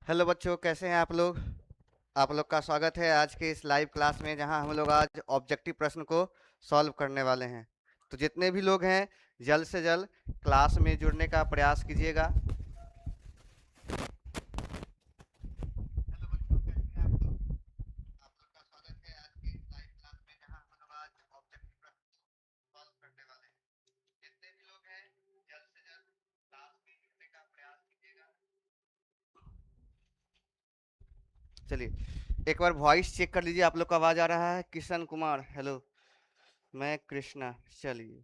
Hello बच्चों, कैसे हैं आप लोग। आप लोग का स्वागत है आज के इस लाइव क्लास में, जहां हम लोग आज ऑब्जेक्टिव प्रश्न को सॉल्व करने वाले हैं। तो जितने भी लोग हैं, जल्द से जल्द क्लास में जुड़ने का प्रयास कीजिएगा। हेलो बच्चों, कैसे हैं आप लोग। आप लोग का स्वागत है आज के इस लाइव क्लास में, जहां हम लोग आज ऑब्जेक्टिव प्रश्न सॉल्व करने वाले हैं। जितने भी लोग हैं, जल्द से जल्द क्लास में जुड़ने का प्रयास कीजिएगा। चलिए एक बार वॉइस चेक कर लीजिए, आप लोग का आवाज आ रहा है। किशन कुमार, हेलो। मैं कृष्णा। चलिए,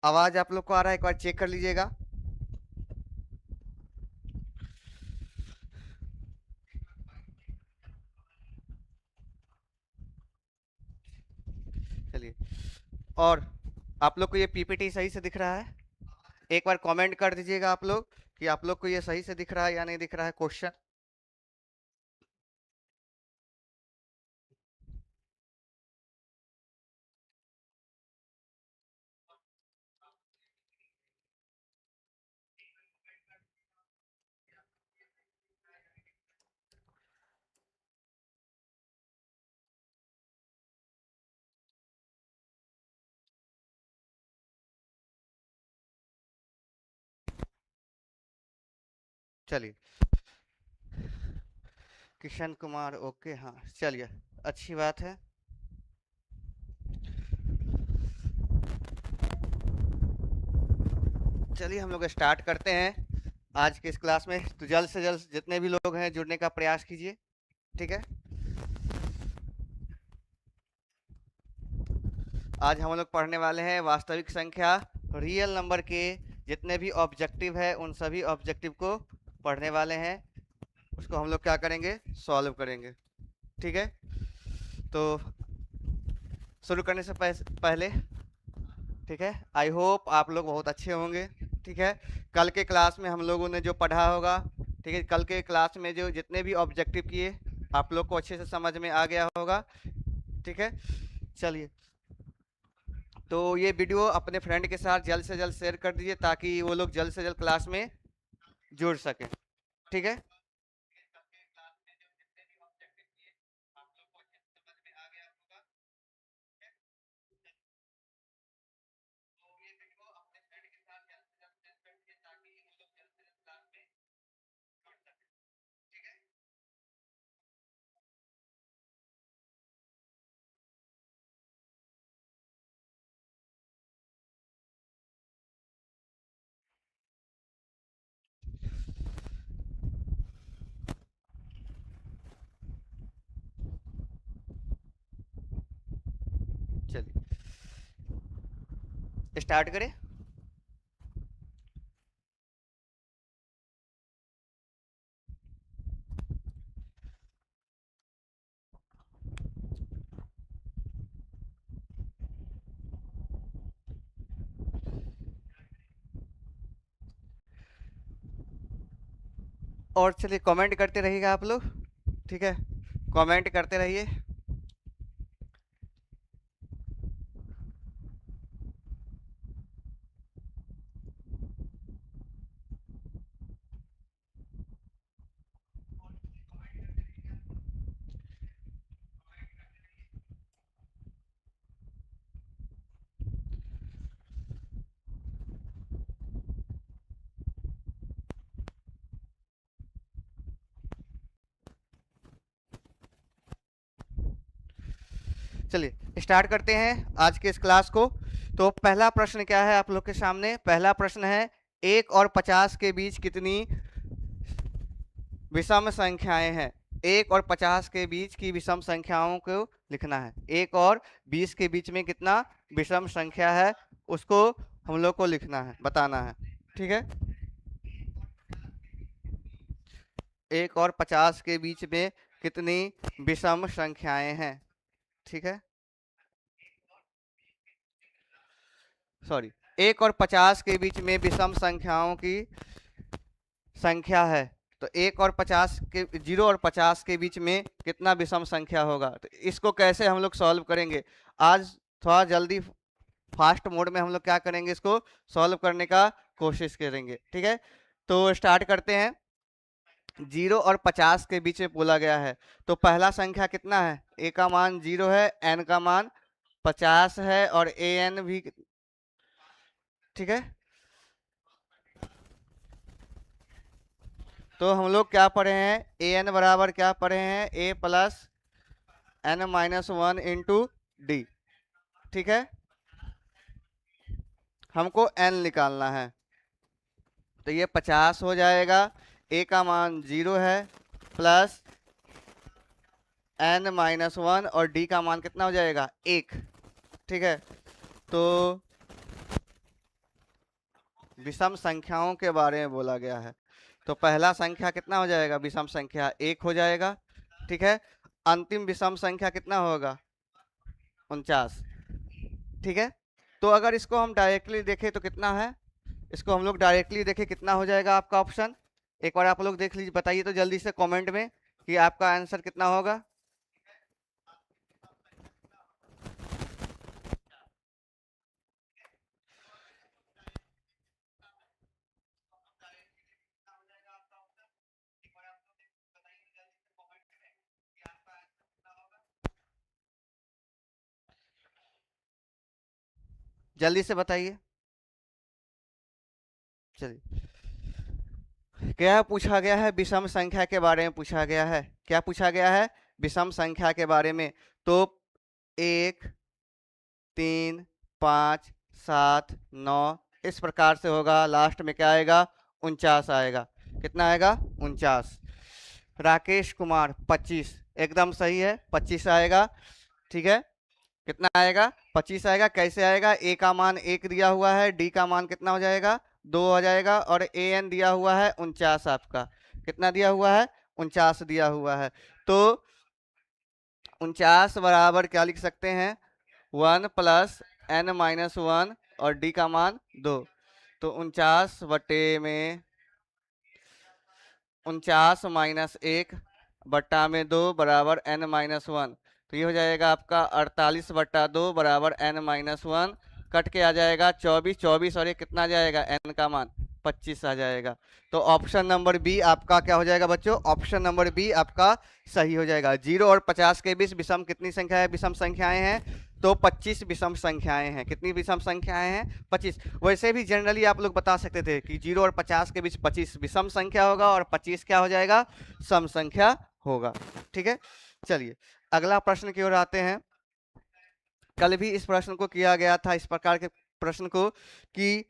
आवाज आप लोग को आ रहा है, एक बार चेक कर लीजिएगा। चलिए, और आप लोग को ये पीपीटी सही से दिख रहा है। एक बार कमेंट कर दीजिएगा आप लोग कि आप लोग को ये सही से दिख रहा है या नहीं दिख रहा है क्वेश्चन। चलिए, किशन कुमार, ओके, हाँ चलिए, अच्छी बात है। चलिए हम लोग स्टार्ट करते हैं आज के इस क्लास में। तो जल्द से जल्द जितने भी लोग हैं जुड़ने का प्रयास कीजिए, ठीक है। आज हम लोग पढ़ने वाले हैं वास्तविक संख्या, रियल नंबर के जितने भी ऑब्जेक्टिव है उन सभी ऑब्जेक्टिव को पढ़ने वाले हैं। उसको हम लोग क्या करेंगे, सॉल्व करेंगे, ठीक है। तो शुरू करने से पहले, ठीक है, आई होप आप लोग बहुत अच्छे होंगे, ठीक है। कल के क्लास में हम लोगों ने जो पढ़ा होगा, ठीक है, कल के क्लास में जो जितने भी ऑब्जेक्टिव किए आप लोग को अच्छे से समझ में आ गया होगा, ठीक है। चलिए, तो ये वीडियो अपने फ्रेंड के साथ जल्द से जल्द शेयर कर दीजिए ताकि वो लोग जल्द से जल्द क्लास में जुड़ सकें, ठीक है। चलिए स्टार्ट करें। और चलिए कमेंट करते रहिएगा आप लोग, ठीक है, कमेंट करते रहिए। चलिए स्टार्ट करते हैं आज के इस क्लास को। तो पहला प्रश्न क्या है आप लोग के सामने, पहला प्रश्न है 1 और 50 के बीच कितनी विषम संख्याएं हैं। 1 और 50 के बीच की विषम संख्याओं को लिखना है। 1 और 20 के बीच में कितना विषम संख्या है उसको हम लोग को लिखना है, बताना है, ठीक है। 1 और 50 के बीच में कितनी विषम संख्याएं हैं, ठीक है। सॉरी, 1 और 50 के बीच में विषम संख्याओं की संख्या है। तो 1 और 50 के 0 और 50 के बीच में कितना विषम संख्या होगा, तो इसको कैसे हम लोग सॉल्व करेंगे। आज थोड़ा जल्दी फास्ट मोड में हम लोग क्या करेंगे, इसको सॉल्व करने का कोशिश करेंगे, ठीक है। तो स्टार्ट करते हैं। 0 और 50 के बीच में बोला गया है, तो पहला संख्या कितना है? ए का मान 0 है, एन का मान 50 है और ए एन भी, ठीक है। तो हम लोग क्या पढ़े हैं? ए एन बराबर क्या पढ़े हैं? A plus N minus 1 into D, ठीक है। हमको एन निकालना है, तो ये 50 हो जाएगा, ए का मान 0 है, प्लस एन माइनस 1 और डी का मान कितना हो जाएगा? 1, ठीक है। तो विषम संख्याओं के बारे में बोला गया है, तो पहला संख्या कितना हो जाएगा? विषम संख्या 1 हो जाएगा, ठीक है। अंतिम विषम संख्या कितना होगा? 49, ठीक है। तो अगर इसको हम डायरेक्टली देखें तो कितना है? इसको हम लोग डायरेक्टली देखें कितना हो जाएगा आपका ऑप्शन? एक बार आप लोग देख लीजिए, बताइए तो जल्दी से कमेंट में कि आपका आंसर कितना होगा। जल्दी से बताइए। चलिए, क्या पूछा गया है? विषम संख्या के बारे में पूछा गया है। क्या पूछा गया है? विषम संख्या के बारे में। तो 1, 3, 5, 7, 9 इस प्रकार से होगा। लास्ट में क्या आएगा? 49 आएगा। कितना आएगा? 49। राकेश कुमार 25, एकदम सही है, 25 आएगा, ठीक है। कितना आएगा? 25 आएगा। कैसे आएगा? ए का मान 1 दिया हुआ है, डी का मान कितना हो जाएगा? 2 हो जाएगा, और ए एन दिया हुआ है 49 आपका। कितना दिया हुआ है? 49 दिया हुआ है। तो 49 बराबर क्या लिख सकते हैं? 1 प्लस एन माइनस 1 और डी का मान 2। तो 49 बटे में 49 माइनस 1 बट्टा में 2 बराबर एन माइनस 1। तो ये हो जाएगा आपका 48 बट्टा 2 बराबर एन माइनस 1। कट के आ जाएगा 24, 24 और ये कितना आ जाएगा? एन का मान 25 आ जाएगा। तो ऑप्शन नंबर बी आपका क्या हो जाएगा बच्चों? ऑप्शन नंबर बी आपका सही हो जाएगा। 0 और 50 के बीच विषम कितनी संख्या है? विषम संख्याएं हैं, तो 25 विषम संख्याएं हैं। कितनी विषम संख्याएं हैं? 25। वैसे भी जनरली आप लोग बता सकते थे कि 0 और 50 के बीच 25 विषम संख्या होगा और 25 क्या हो जाएगा? सम संख्या होगा, ठीक है। चलिए अगला प्रश्न की ओर आते हैं। कल भी इस प्रश्न को किया गया था, इस प्रकार के प्रश्न को, कि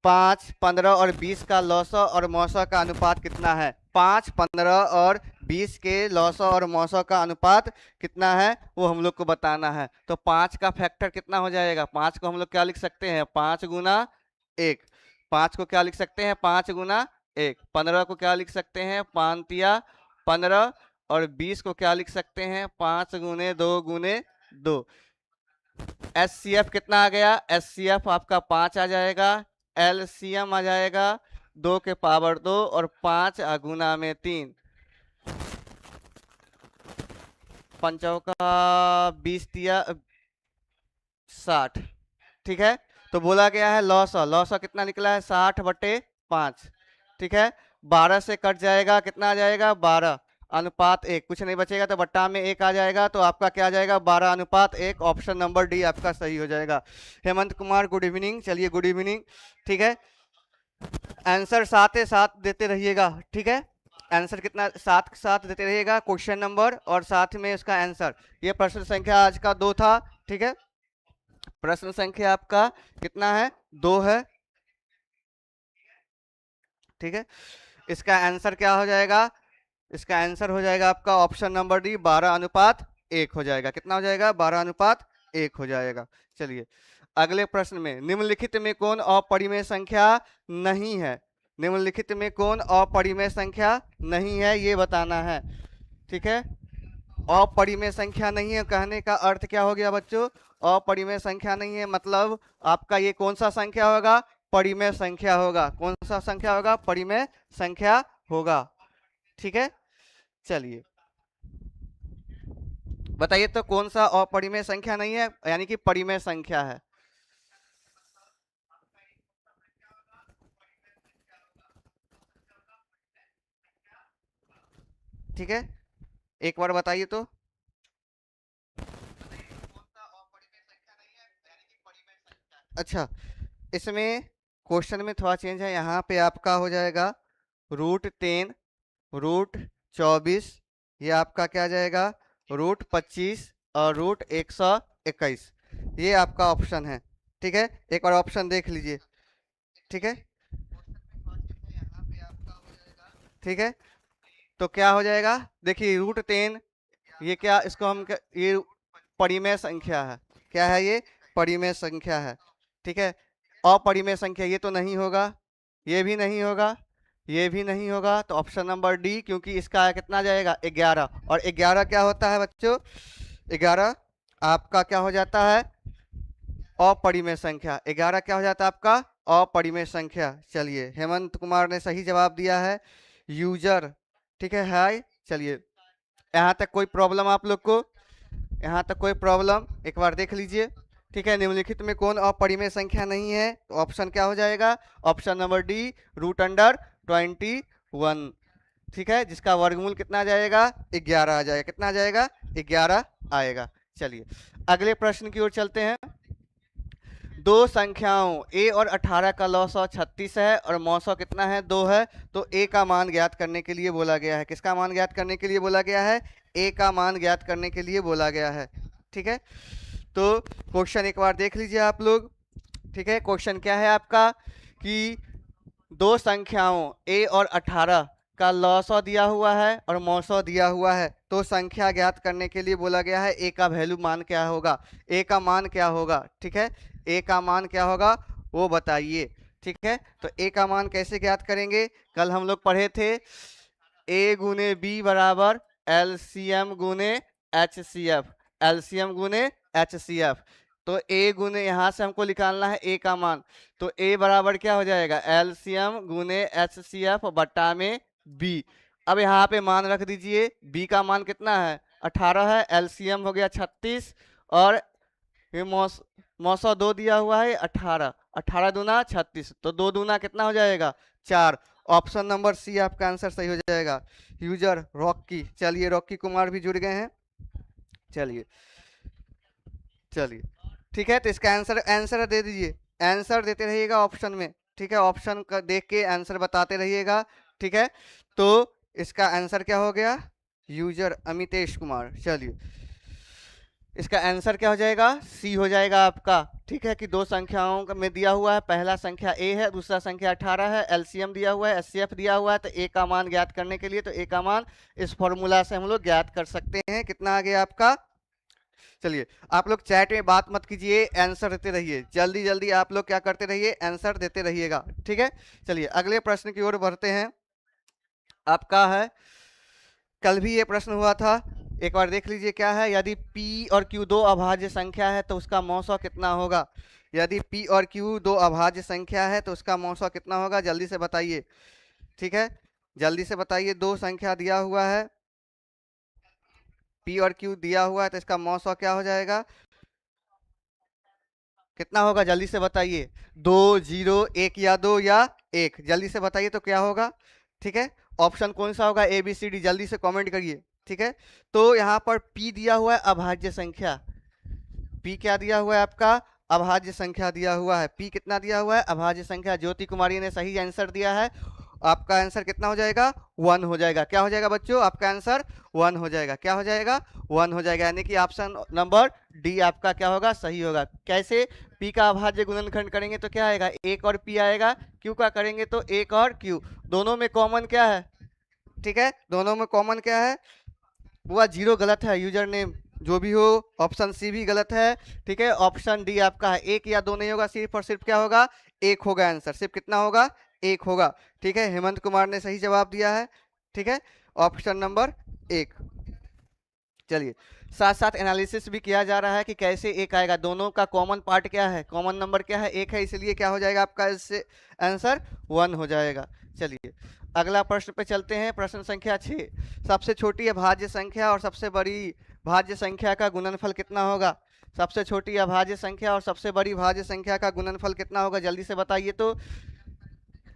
5, 15 और 20 का लौसा और मौसा का अनुपात कितना है? 5, 15 और 20 के लौसा और मौसा का अनुपात कितना है वो हम लोग को बताना है। तो 5 का फैक्टर कितना हो जाएगा? 5 को हम लोग क्या लिख सकते हैं? 5 गुना 1। 5 को क्या लिख सकते हैं? 5 गुना 1। 15 को क्या लिख सकते हैं? 5 तिया 15। और 20 को क्या लिख सकते हैं? 5 गुने 2 गुने 2। एचसीएफ कितना आ गया? एचसीएफ आपका 5 आ जाएगा। एलसीएम आ जाएगा 2 के पावर 2 और 5 गुना में 3। 5 का 20 दिया 60, ठीक है। तो बोला गया है लॉसा, लॉसा कितना निकला है? 60 बटे 5, ठीक है। 12 से कट जाएगा, कितना आ जाएगा? 12 अनुपात 1। कुछ नहीं बचेगा तो बट्टा में 1 आ जाएगा, तो आपका क्या आ जाएगा? 12 अनुपात 1। ऑप्शन नंबर डी आपका सही हो जाएगा। Hemant Kumar good evening. चलिए गुड इवनिंग, ठीक है। आंसर साथ ही साथ देते रहिएगा, ठीक है। आंसर कितना साथ साथ देते रहिएगा, क्वेश्चन नंबर और साथ में उसका आंसर। ये प्रश्न संख्या आज का 2 था, ठीक है। प्रश्न संख्या आपका कितना है? 2 है, ठीक है। इसका आंसर क्या हो जाएगा? इसका आंसर हो जाएगा आपका ऑप्शन नंबर डी, 12 अनुपात 1 हो जाएगा। कितना हो जाएगा? 12 अनुपात 1 हो जाएगा। चलिए अगले प्रश्न में, निम्नलिखित में कौन अपरिमेय संख्या नहीं है? निम्नलिखित में कौन अपरिमेय संख्या नहीं है ये बताना है, ठीक है। अपरिमेय संख्या नहीं है कहने का अर्थ क्या हो गया बच्चों? अपरिमेय संख्या नहीं है मतलब आपका ये कौन सा संख्या होगा? परिमेय संख्या होगा। कौन सा संख्या होगा? परिमेय संख्या होगा, ठीक है। चलिए बताइए तो कौन सा अपरिमेय संख्या नहीं है, यानी कि परिमेय संख्या है? ठीक है, एक बार बताइए तो। अच्छा, इसमें क्वेश्चन में थोड़ा चेंज है, यहाँ पे आपका हो जाएगा √10, √24, ये आपका क्या आ जाएगा, √25 और √121, ये आपका ऑप्शन है। ठीक है, एक बार ऑप्शन देख लीजिए। ठीक है, ठीक है, तो क्या हो जाएगा, देखिए √10, ये क्या, इसको हम ये परिमेय संख्या है। क्या है ये, परिमेय संख्या है। ठीक है, अपरिमेय संख्या ये तो नहीं होगा, ये भी नहीं होगा, ये भी नहीं होगा, तो ऑप्शन नंबर डी, क्योंकि इसका कितना जाएगा 11, और 11 क्या होता है बच्चों, 11 आपका क्या हो जाता है, अपरिमेय संख्या। 11 क्या हो जाता है आपका, अपरिमेय संख्या। चलिए, हेमंत कुमार ने सही जवाब दिया है, यूजर। ठीक है, हाय। चलिए, यहाँ तक कोई प्रॉब्लम आप लोग को, यहाँ तक कोई प्रॉब्लम, एक बार देख लीजिए। ठीक है, निम्नलिखित में कौन अपरिमेय संख्या नहीं है, तो ऑप्शन क्या हो जाएगा, ऑप्शन नंबर डी, √21। ठीक है, जिसका वर्गमूल कितना आ जाएगा, 11 आ जाएगा। कितना आ जाएगा, 11 आएगा। चलिए, अगले प्रश्न की ओर चलते हैं। दो संख्याओं a और 18 का लॉग 36 है और मौसौ कितना है, 2 है। तो a का मान ज्ञात करने के लिए बोला गया है। किसका मान ज्ञात करने के लिए बोला गया है, a का मान ज्ञात करने के लिए बोला गया है। ठीक है, तो क्वेश्चन एक बार देख लीजिए आप लोग। ठीक है, क्वेश्चन क्या है आपका कि दो संख्याओं a और 18 का लॉग दिया हुआ है और मौसौ दिया हुआ है, तो संख्या ज्ञात करने के लिए बोला गया है a का वैल्यू मान क्या होगा, a का मान क्या होगा। ठीक है, a का मान क्या होगा वो बताइए। ठीक है, तो a का मान कैसे ज्ञात करेंगे, कल हम लोग पढ़े थे, a गुने b बराबर LCM गुने HCF, LCM गुने HCF। तो a गुने, यहाँ से हमको निकालना है a का मान, तो a बराबर क्या हो जाएगा, LCM गुने HCF बट्टा में b। अब यहाँ पे मान रख दीजिए, b का मान कितना है, 18 है, LCM हो गया 36, और ये मौसौ 2 दिया हुआ है 18, 18 दूना 36, तो 2 दूना कितना हो जाएगा, 4। ऑप्शन नंबर सी आपका आंसर सही हो जाएगा, यूजर रॉकी। चलिए, रॉकी कुमार भी जुड़ गए हैं। चलिए, चलिए, ठीक है, तो इसका आंसर आंसर दे दीजिए, आंसर देते रहिएगा ऑप्शन में। ठीक है, ऑप्शन का देख के आंसर बताते रहिएगा। ठीक है, तो इसका आंसर क्या हो गया, यूजर अमितेश कुमार। चलिए, इसका आंसर क्या हो जाएगा, सी हो जाएगा आपका। ठीक है, कि दो संख्याओं में दिया हुआ है, पहला संख्या a है, दूसरा संख्या 18 है, एलसीएम दिया हुआ है, एचसीएफ दिया हुआ है, तो a का मान ज्ञात करने के लिए, तो a का मान इस फॉर्मूला से हम लोग ज्ञात कर सकते हैं। कितना आ गया आपका। चलिए, आप लोग चैट में बात मत कीजिए, आंसर देते रहिए, जल्दी जल्दी आप लोग क्या करते रहिए, आंसर देते रहिएगा। ठीक है, चलिए अगले प्रश्न की ओर बढ़ते हैं। आपका है, कल भी ये प्रश्न हुआ था, एक बार देख लीजिए क्या है। यदि P और Q दो अभाज्य संख्या है तो उसका मौसौ कितना होगा। यदि P और Q दो अभाज्य संख्या है तो उसका मौसौ कितना होगा, जल्दी से बताइए। ठीक है, जल्दी से बताइए, दो संख्या दिया हुआ है, P और Q दिया हुआ है, तो इसका मौसौ क्या हो जाएगा, कितना होगा, जल्दी से बताइए। 2, 0, 1 या 2 या 1, जल्दी से बताइए तो क्या होगा। ठीक है, ऑप्शन कौन सा होगा, ABCD, जल्दी से कमेंट करिए। ठीक है, तो यहाँ पर P दिया हुआ है अभाज्य संख्या, P क्या दिया हुआ है आपका, अभाज्य संख्या दिया हुआ है। P कितना दिया हुआ है, अभाज्य संख्या। ज्योति कुमारी ने सही आंसर दिया है, आपका आंसर कितना हो जाएगा, 1 हो जाएगा। क्या हो जाएगा बच्चों, आपका आंसर 1 हो जाएगा। क्या हो जाएगा, 1 हो जाएगा, यानी कि ऑप्शन नंबर डी आपका क्या होगा, सही होगा। कैसे, P का अभाज्य गुणनखंड करेंगे तो क्या आएगा, 1 और P आएगा, Q का करेंगे तो 1 और Q, दोनों में कॉमन क्या है। ठीक है, दोनों में कॉमन क्या है, बुआ 0 गलत है, यूजर नेम जो भी हो, ऑप्शन सी भी गलत है। ठीक है, ऑप्शन डी आपका है, 1 या 2 नहीं होगा, सिर्फ और सिर्फ क्या होगा, 1 होगा आंसर, सिर्फ कितना होगा, 1 होगा। ठीक है, हेमंत कुमार ने सही जवाब दिया है। ठीक है, ऑप्शन नंबर 1। चलिए, साथ साथ एनालिसिस भी किया जा रहा है कि कैसे 1 आएगा, दोनों का कॉमन पार्ट क्या है, कॉमन नंबर क्या है, 1 है, इसलिए क्या हो जाएगा आपका, इससे आंसर 1 हो जाएगा। चलिए, अगला प्रश्न पे चलते हैं, प्रश्न संख्या 6। सबसे छोटी अभाज्य संख्या और सबसे बड़ी भाज्य संख्या का गुणनफल कितना होगा। सबसे छोटी अभाज्य संख्या और सबसे बड़ी भाज्य संख्या का गुणनफल कितना होगा, जल्दी से बताइए तो।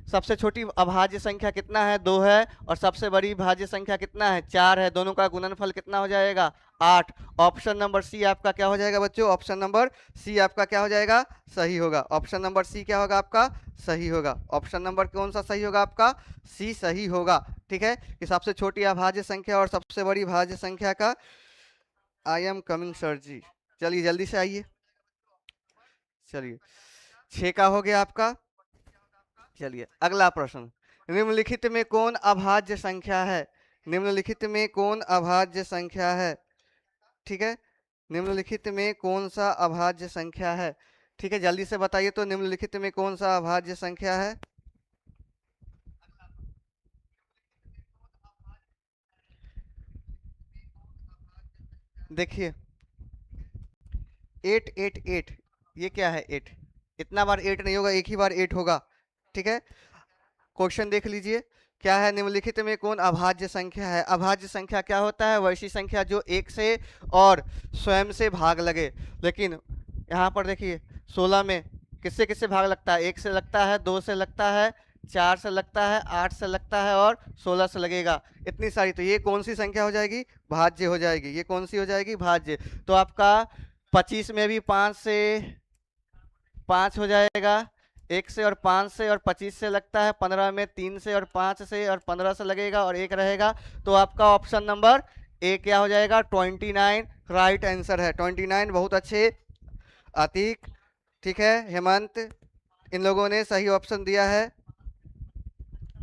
सबसे छोटी अभाज्य संख्या कितना है, 2 है, और सबसे बड़ी भाज्य संख्या कितना है, 4 है। दोनों का गुणनफल कितना हो जाएगा, 8। ऑप्शन नंबर सी आपका क्या हो जाएगा बच्चों, ऑप्शन नंबर सी आपका क्या हो जाएगा, सही होगा। ऑप्शन नंबर सी क्या होगा आपका, सही होगा। ऑप्शन नंबर कौन सा सही होगा आपका, सी सही होगा। ठीक है, कि सबसे छोटी अभाज्य संख्या और सबसे बड़ी भाज्य संख्या का। आई एम कमिंग सर जी, चलिए जल्दी से आइए। चलिए 6 का हो गया आपका। चलिए अगला प्रश्न, निम्नलिखित में कौन अभाज्य संख्या है, निम्नलिखित में कौन अभाज्य संख्या है। ठीक है, निम्नलिखित में कौन सा अभाज्य संख्या है। ठीक है, जल्दी से बताइए तो निम्नलिखित में कौन सा अभाज्य संख्या है। देखिए 888, ये क्या है 8, इतना बार 8 नहीं होगा, एक ही बार 8 होगा। ठीक है, क्वेश्चन देख लीजिए, क्या है, निम्नलिखित में कौन अभाज्य संख्या है। अभाज्य संख्या क्या होता है, वैसी संख्या जो एक से और स्वयं से भाग लगे। लेकिन यहाँ पर देखिए 16 में किससे किससे भाग लगता है, 1 से लगता है, 2 से लगता है, 4 से लगता है, 8 से लगता है और 16 से लगेगा। इतनी सारी, तो ये कौन सी संख्या हो जाएगी, भाज्य हो जाएगी। ये कौन सी हो जाएगी, भाज्य। तो आपका 25 में भी 5 से 5 हो जाएगा, 1 से और 5 से और 25 से लगता है, 15 में 3 से और 5 से और 15 से लगेगा और 1 रहेगा। तो आपका ऑप्शन नंबर ए क्या हो जाएगा, 29 राइट आंसर है। 29, बहुत अच्छे अतीक, ठीक है, हेमंत, इन लोगों ने सही ऑप्शन दिया है।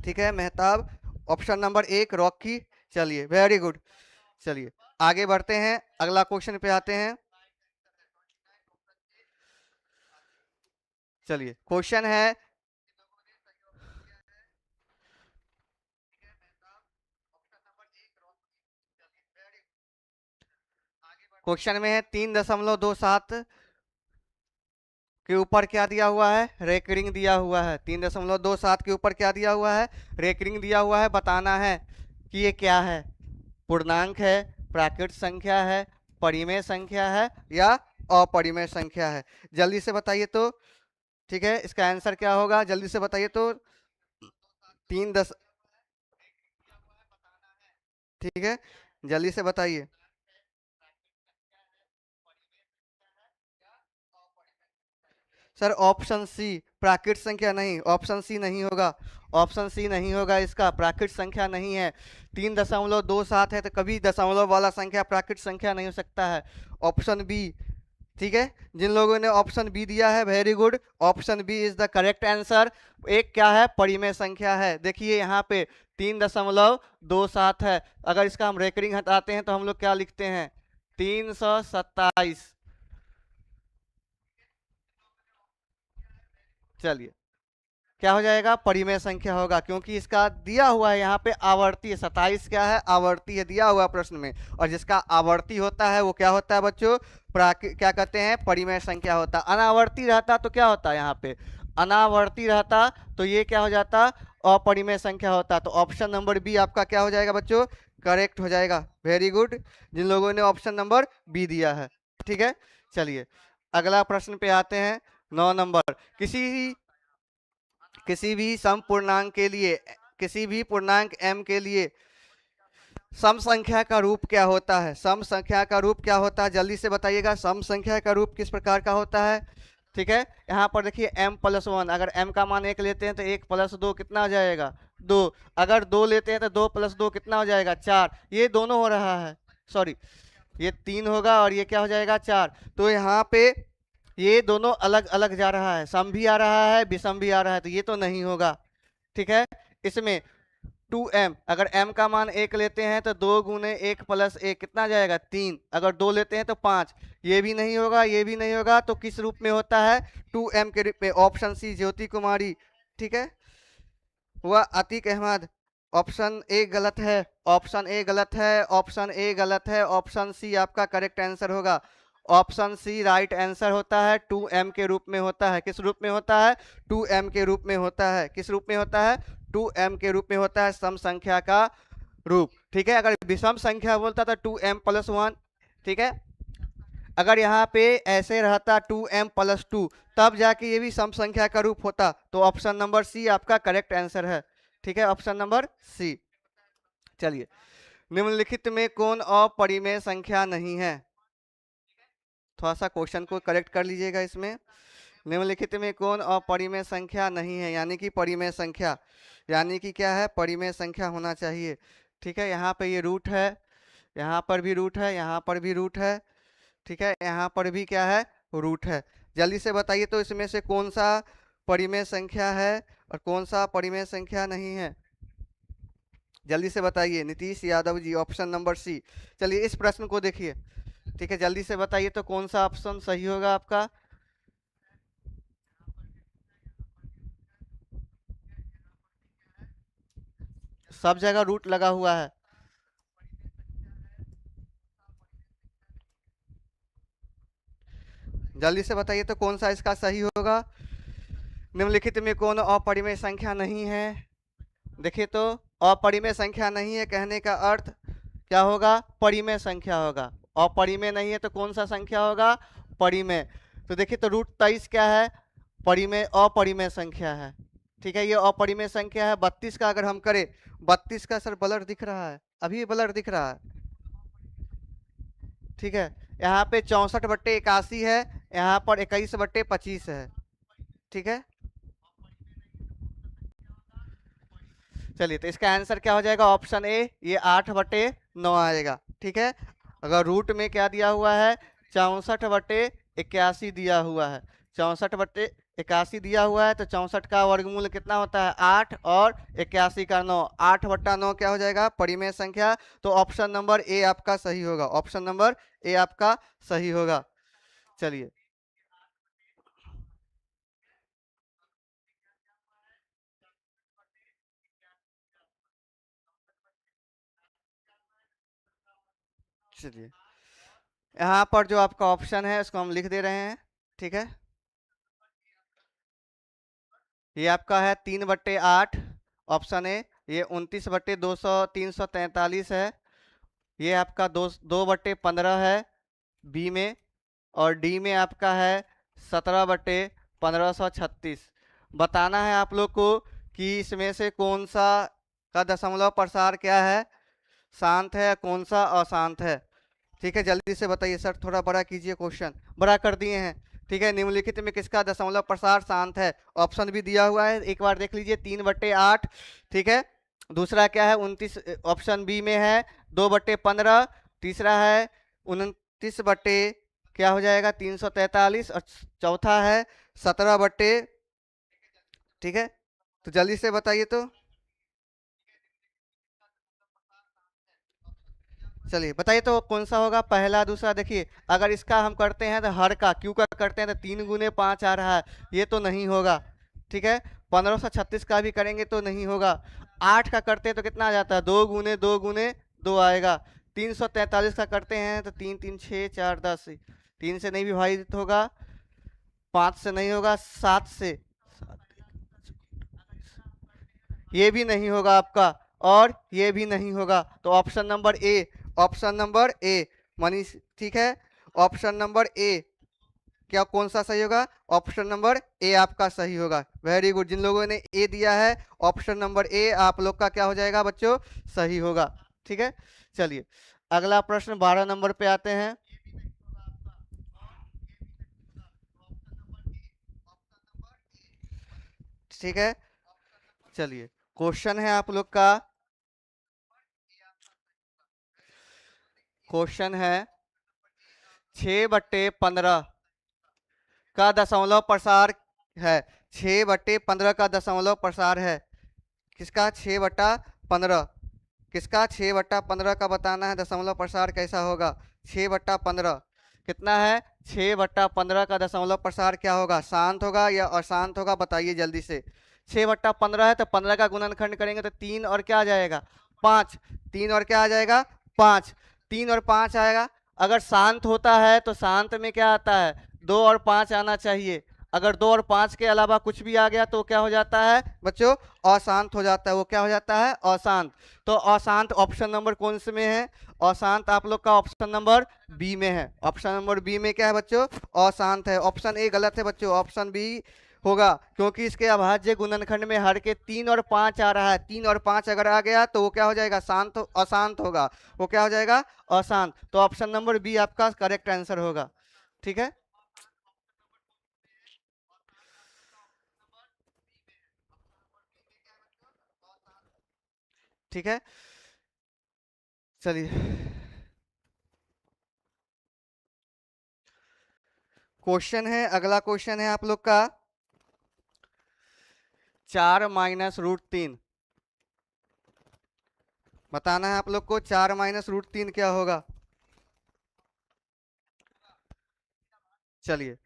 ठीक है, मेहताब ऑप्शन नंबर 1 रॉकी। चलिए वेरी गुड। चलिए आगे बढ़ते हैं, अगला क्वेश्चन पे आते हैं। चलिए क्वेश्चन है, क्वेश्चन में है 3.27 के ऊपर क्या दिया हुआ है, रेकरिंग दिया हुआ है। 3.27 के ऊपर क्या दिया हुआ है, रेकरिंग दिया हुआ है। बताना है कि ये क्या है, पूर्णांक है, प्राकृत संख्या है, परिमेय संख्या है या अपरिमेय संख्या है। जल्दी से बताइए तो। ठीक है, इसका आंसर क्या होगा, जल्दी से बताइए तो। 3 10, ठीक है, जल्दी से बताइए। सर ऑप्शन सी प्राकृत संख्या नहीं, ऑप्शन सी नहीं होगा, ऑप्शन सी नहीं होगा, इसका प्राकृत संख्या नहीं है। 3.27 है तो कभी दशमलव वाला संख्या प्राकृत संख्या नहीं हो सकता है। ऑप्शन बी, ठीक है, जिन लोगों ने ऑप्शन बी दिया है very good, option B is the correct answer. एक क्या है, परिमेय संख्या है। देखिए यहाँ पे 3.27 है, अगर इसका हम रेकरिंग हटाते हैं तो हम लोग क्या लिखते हैं, 327। चलिए क्या हो जाएगा, परिमेय संख्या होगा, क्योंकि इसका दिया हुआ है यहाँ पे आवर्ती है। 27 क्या है, आवर्ती है, दिया हुआ प्रश्न में। और जिसका आवर्ती होता है वो क्या होता है बच्चों, क्या कहते हैं, परिमेय संख्या होता है। अनावर्ती रहता तो क्या होता है, यहाँ पे अनावर्ती रहता तो ये क्या हो जाता, अपरिमेय संख्या होता। तो ऑप्शन नंबर बी आपका क्या हो जाएगा बच्चों, करेक्ट हो जाएगा। वेरी गुड, जिन लोगों ने ऑप्शन नंबर बी दिया है। ठीक है, चलिए अगला प्रश्न पे आते हैं। 9 नंबर, किसी भी सम पूर्णांक के लिए, किसी भी पूर्णांक m के लिए सम संख्या का रूप क्या होता है, सम संख्या का रूप क्या होता है, जल्दी से बताइएगा। सम संख्या का रूप किस प्रकार का होता है। ठीक है, यहाँ पर देखिए m+1, अगर m का मान 1 लेते हैं तो 1 + 2 कितना हो जाएगा, 2। अगर 2 लेते हैं तो 2 + 2 कितना हो जाएगा, 4। ये दोनों हो रहा है, सॉरी ये 3 होगा और ये क्या हो जाएगा, 4। तो यहाँ पे ये दोनों अलग अलग जा रहा है, सम भी आ रहा है, विषम भी आ रहा है, तो ये तो नहीं होगा। ठीक है, इसमें 2m, अगर m का मान 1 लेते हैं तो 2 गुने 1 + 1 कितना जाएगा, 3। अगर 2 लेते हैं तो 5। ये भी नहीं होगा, ये भी नहीं होगा, तो किस रूप में होता है, 2m के रूप में। ऑप्शन सी ज्योति कुमारी, ठीक है, हुआ अतीक अहमद। ऑप्शन ए गलत है, ऑप्शन ए गलत है, ऑप्शन ए गलत है, ऑप्शन सी आपका करेक्ट आंसर होगा। ऑप्शन सी राइट आंसर होता है, 2m के रूप में होता है। किस रूप में होता है, 2m के रूप में होता है। किस रूप में होता है, 2m के रूप में होता है, सम संख्या का रूप। ठीक है, अगर विषम संख्या बोलता था 2m + 1, ठीक है, अगर यहाँ पे ऐसे रहता 2m+2 तब जाके ये भी सम संख्या का रूप होता, तो ऑप्शन नंबर सी आपका करेक्ट आंसर है। ठीक है, ऑप्शन नंबर सी। चलिए, निम्नलिखित में कौन अपरिमेय संख्या नहीं है? थोड़ा सा क्वेश्चन को करेक्ट कर लीजिएगा इसमें। निम्नलिखित में कौन अपरिमेय संख्या नहीं है, यानी कि परिमेय संख्या, यानी कि क्या है, परिमेय संख्या होना चाहिए। ठीक है, यहाँ पे ये रूट है, यहाँ पर भी रूट है, यहाँ पर भी रूट है। ठीक है, यहाँ पर भी क्या है, रूट है। जल्दी से बताइए तो इसमें से कौन सा परिमेय संख्या है और कौन सा परिमेय संख्या नहीं है? जल्दी से बताइए नीतीश यादव जी, ऑप्शन नंबर सी। चलिए इस प्रश्न को देखिए। ठीक है, जल्दी से बताइए तो कौन सा ऑप्शन सही होगा आपका? सब जगह रूट लगा हुआ है। जल्दी से बताइए तो कौन सा इसका सही होगा? निम्नलिखित में कौन अपरिमेय संख्या नहीं है? देखिए तो अपरिमेय संख्या नहीं है कहने का अर्थ क्या होगा? परिमेय संख्या होगा। अपरिमेय नहीं है तो कौन सा संख्या होगा? परिमेय। तो देखिए तो √23 क्या है? परिमेय, अपरिमेय संख्या है। ठीक है, ये अपरिमेय संख्या है। 32 का अगर हम करें, 32 का सर ब्लर दिख रहा है, अभी ब्लर दिख रहा है। ठीक है, यहाँ पे 64/81 है, यहाँ पर 21/25 है। ठीक है, चलिए तो इसका आंसर क्या हो जाएगा? ऑप्शन ए, ये 8/9 आएगा। ठीक है, अगर रूट में क्या दिया हुआ है? 64/81 दिया हुआ है। 64/81 दिया हुआ है तो 64 का वर्गमूल कितना होता है? 8 और 81 का 9। 8/9 क्या हो जाएगा? परिमेय संख्या। तो ऑप्शन नंबर ए आपका सही होगा, ऑप्शन नंबर ए आपका सही होगा। चलिए, चलिए यहाँ पर जो आपका ऑप्शन है उसको हम लिख दे रहे हैं। ठीक है, ये आपका है 3/8, ऑप्शन ए। ये 29/200 343 है। ये आपका 2/15 है बी में। और डी में आपका है 17/1536। बताना है आप लोग को कि इसमें से कौन सा का दशमलव प्रसार क्या है, शांत है, कौन सा अशांत है। ठीक है, जल्दी से बताइए सर, थोड़ा बड़ा कीजिए, क्वेश्चन बड़ा कर दिए हैं। ठीक है, निम्नलिखित में किसका दशमलव प्रसार शांत है? ऑप्शन भी दिया हुआ है, एक बार देख लीजिए। 3/8। ठीक है, दूसरा क्या है? 29, ऑप्शन बी में है 2/15। तीसरा है 29 बट्टे क्या हो जाएगा? 343। और चौथा है 17 बट्टे। ठीक है, तो जल्दी से बताइए तो। चलिए बताइए तो कौन सा होगा? पहला, दूसरा। देखिए अगर इसका हम करते हैं तो हर का क्यू का करते हैं तो 3 × 5 आ रहा है, ये तो नहीं होगा। ठीक है, 1536 का भी करेंगे तो नहीं होगा। 8 का करते हैं तो कितना आ जाता है? 2 × 2 × 2 आएगा। 343 का करते हैं तो 3 3 6 4 10, 3 से नहीं विभाजित होगा, 5 से नहीं होगा, 7 से, ये भी नहीं होगा आपका, और ये भी नहीं होगा। तो option number A, option number A Manish. ठीक है, ऑप्शन नंबर ए क्या, कौन सा सही होगा? ऑप्शन नंबर ए आपका सही होगा। वेरी गुड, जिन लोगों ने ए दिया है ऑप्शन नंबर ए आप लोग का क्या हो जाएगा बच्चों? सही होगा। ठीक है, चलिए अगला प्रश्न 12 नंबर पे आते हैं। ठीक है, चलिए क्वेश्चन है आप लोग का, क्वेश्चन है 6/15 का दशमलव प्रसार है। 6/15 का दशमलव प्रसार है किसका? 6/15। किसका? 6/15 का बताना है दशमलव प्रसार कैसा होगा। 6/15 कितना है? 6/15 का दशमलव प्रसार क्या होगा? शांत होगा या अशांत होगा? बताइए जल्दी से। 6/15 है तो 15 का गुणनखंड करेंगे तो 3 और क्या आ जाएगा? 5। 3 और क्या आ जाएगा? 5। 3 और 5 आएगा। अगर शांत होता है तो शांत में क्या आता है? 2 और 5 आना चाहिए। अगर 2 और 5 के अलावा कुछ भी आ गया तो क्या हो जाता है बच्चों, अशांत हो जाता है। वो क्या हो जाता है, अशांत। तो अशांत ऑप्शन नंबर कौन से में है, अशांत आप लोग का ऑप्शन नंबर बी में है। ऑप्शन नंबर बी में क्या है बच्चों, अशांत है। ऑप्शन ए गलत है बच्चों, ऑप्शन बी होगा, क्योंकि इसके अभाज्य गुणनखंड में हर के 3 और 5 आ रहा है। 3 और 5 अगर आ गया तो वो क्या हो जाएगा, शांत अशांत होगा। वो क्या हो जाएगा, अशांत। तो ऑप्शन नंबर बी आपका करेक्ट आंसर होगा। ठीक है, ठीक है, चलिए क्वेश्चन है, अगला क्वेश्चन है आप लोग का 4 - √3। बताना है आप लोग को 4 - √3 क्या होगा। चलिए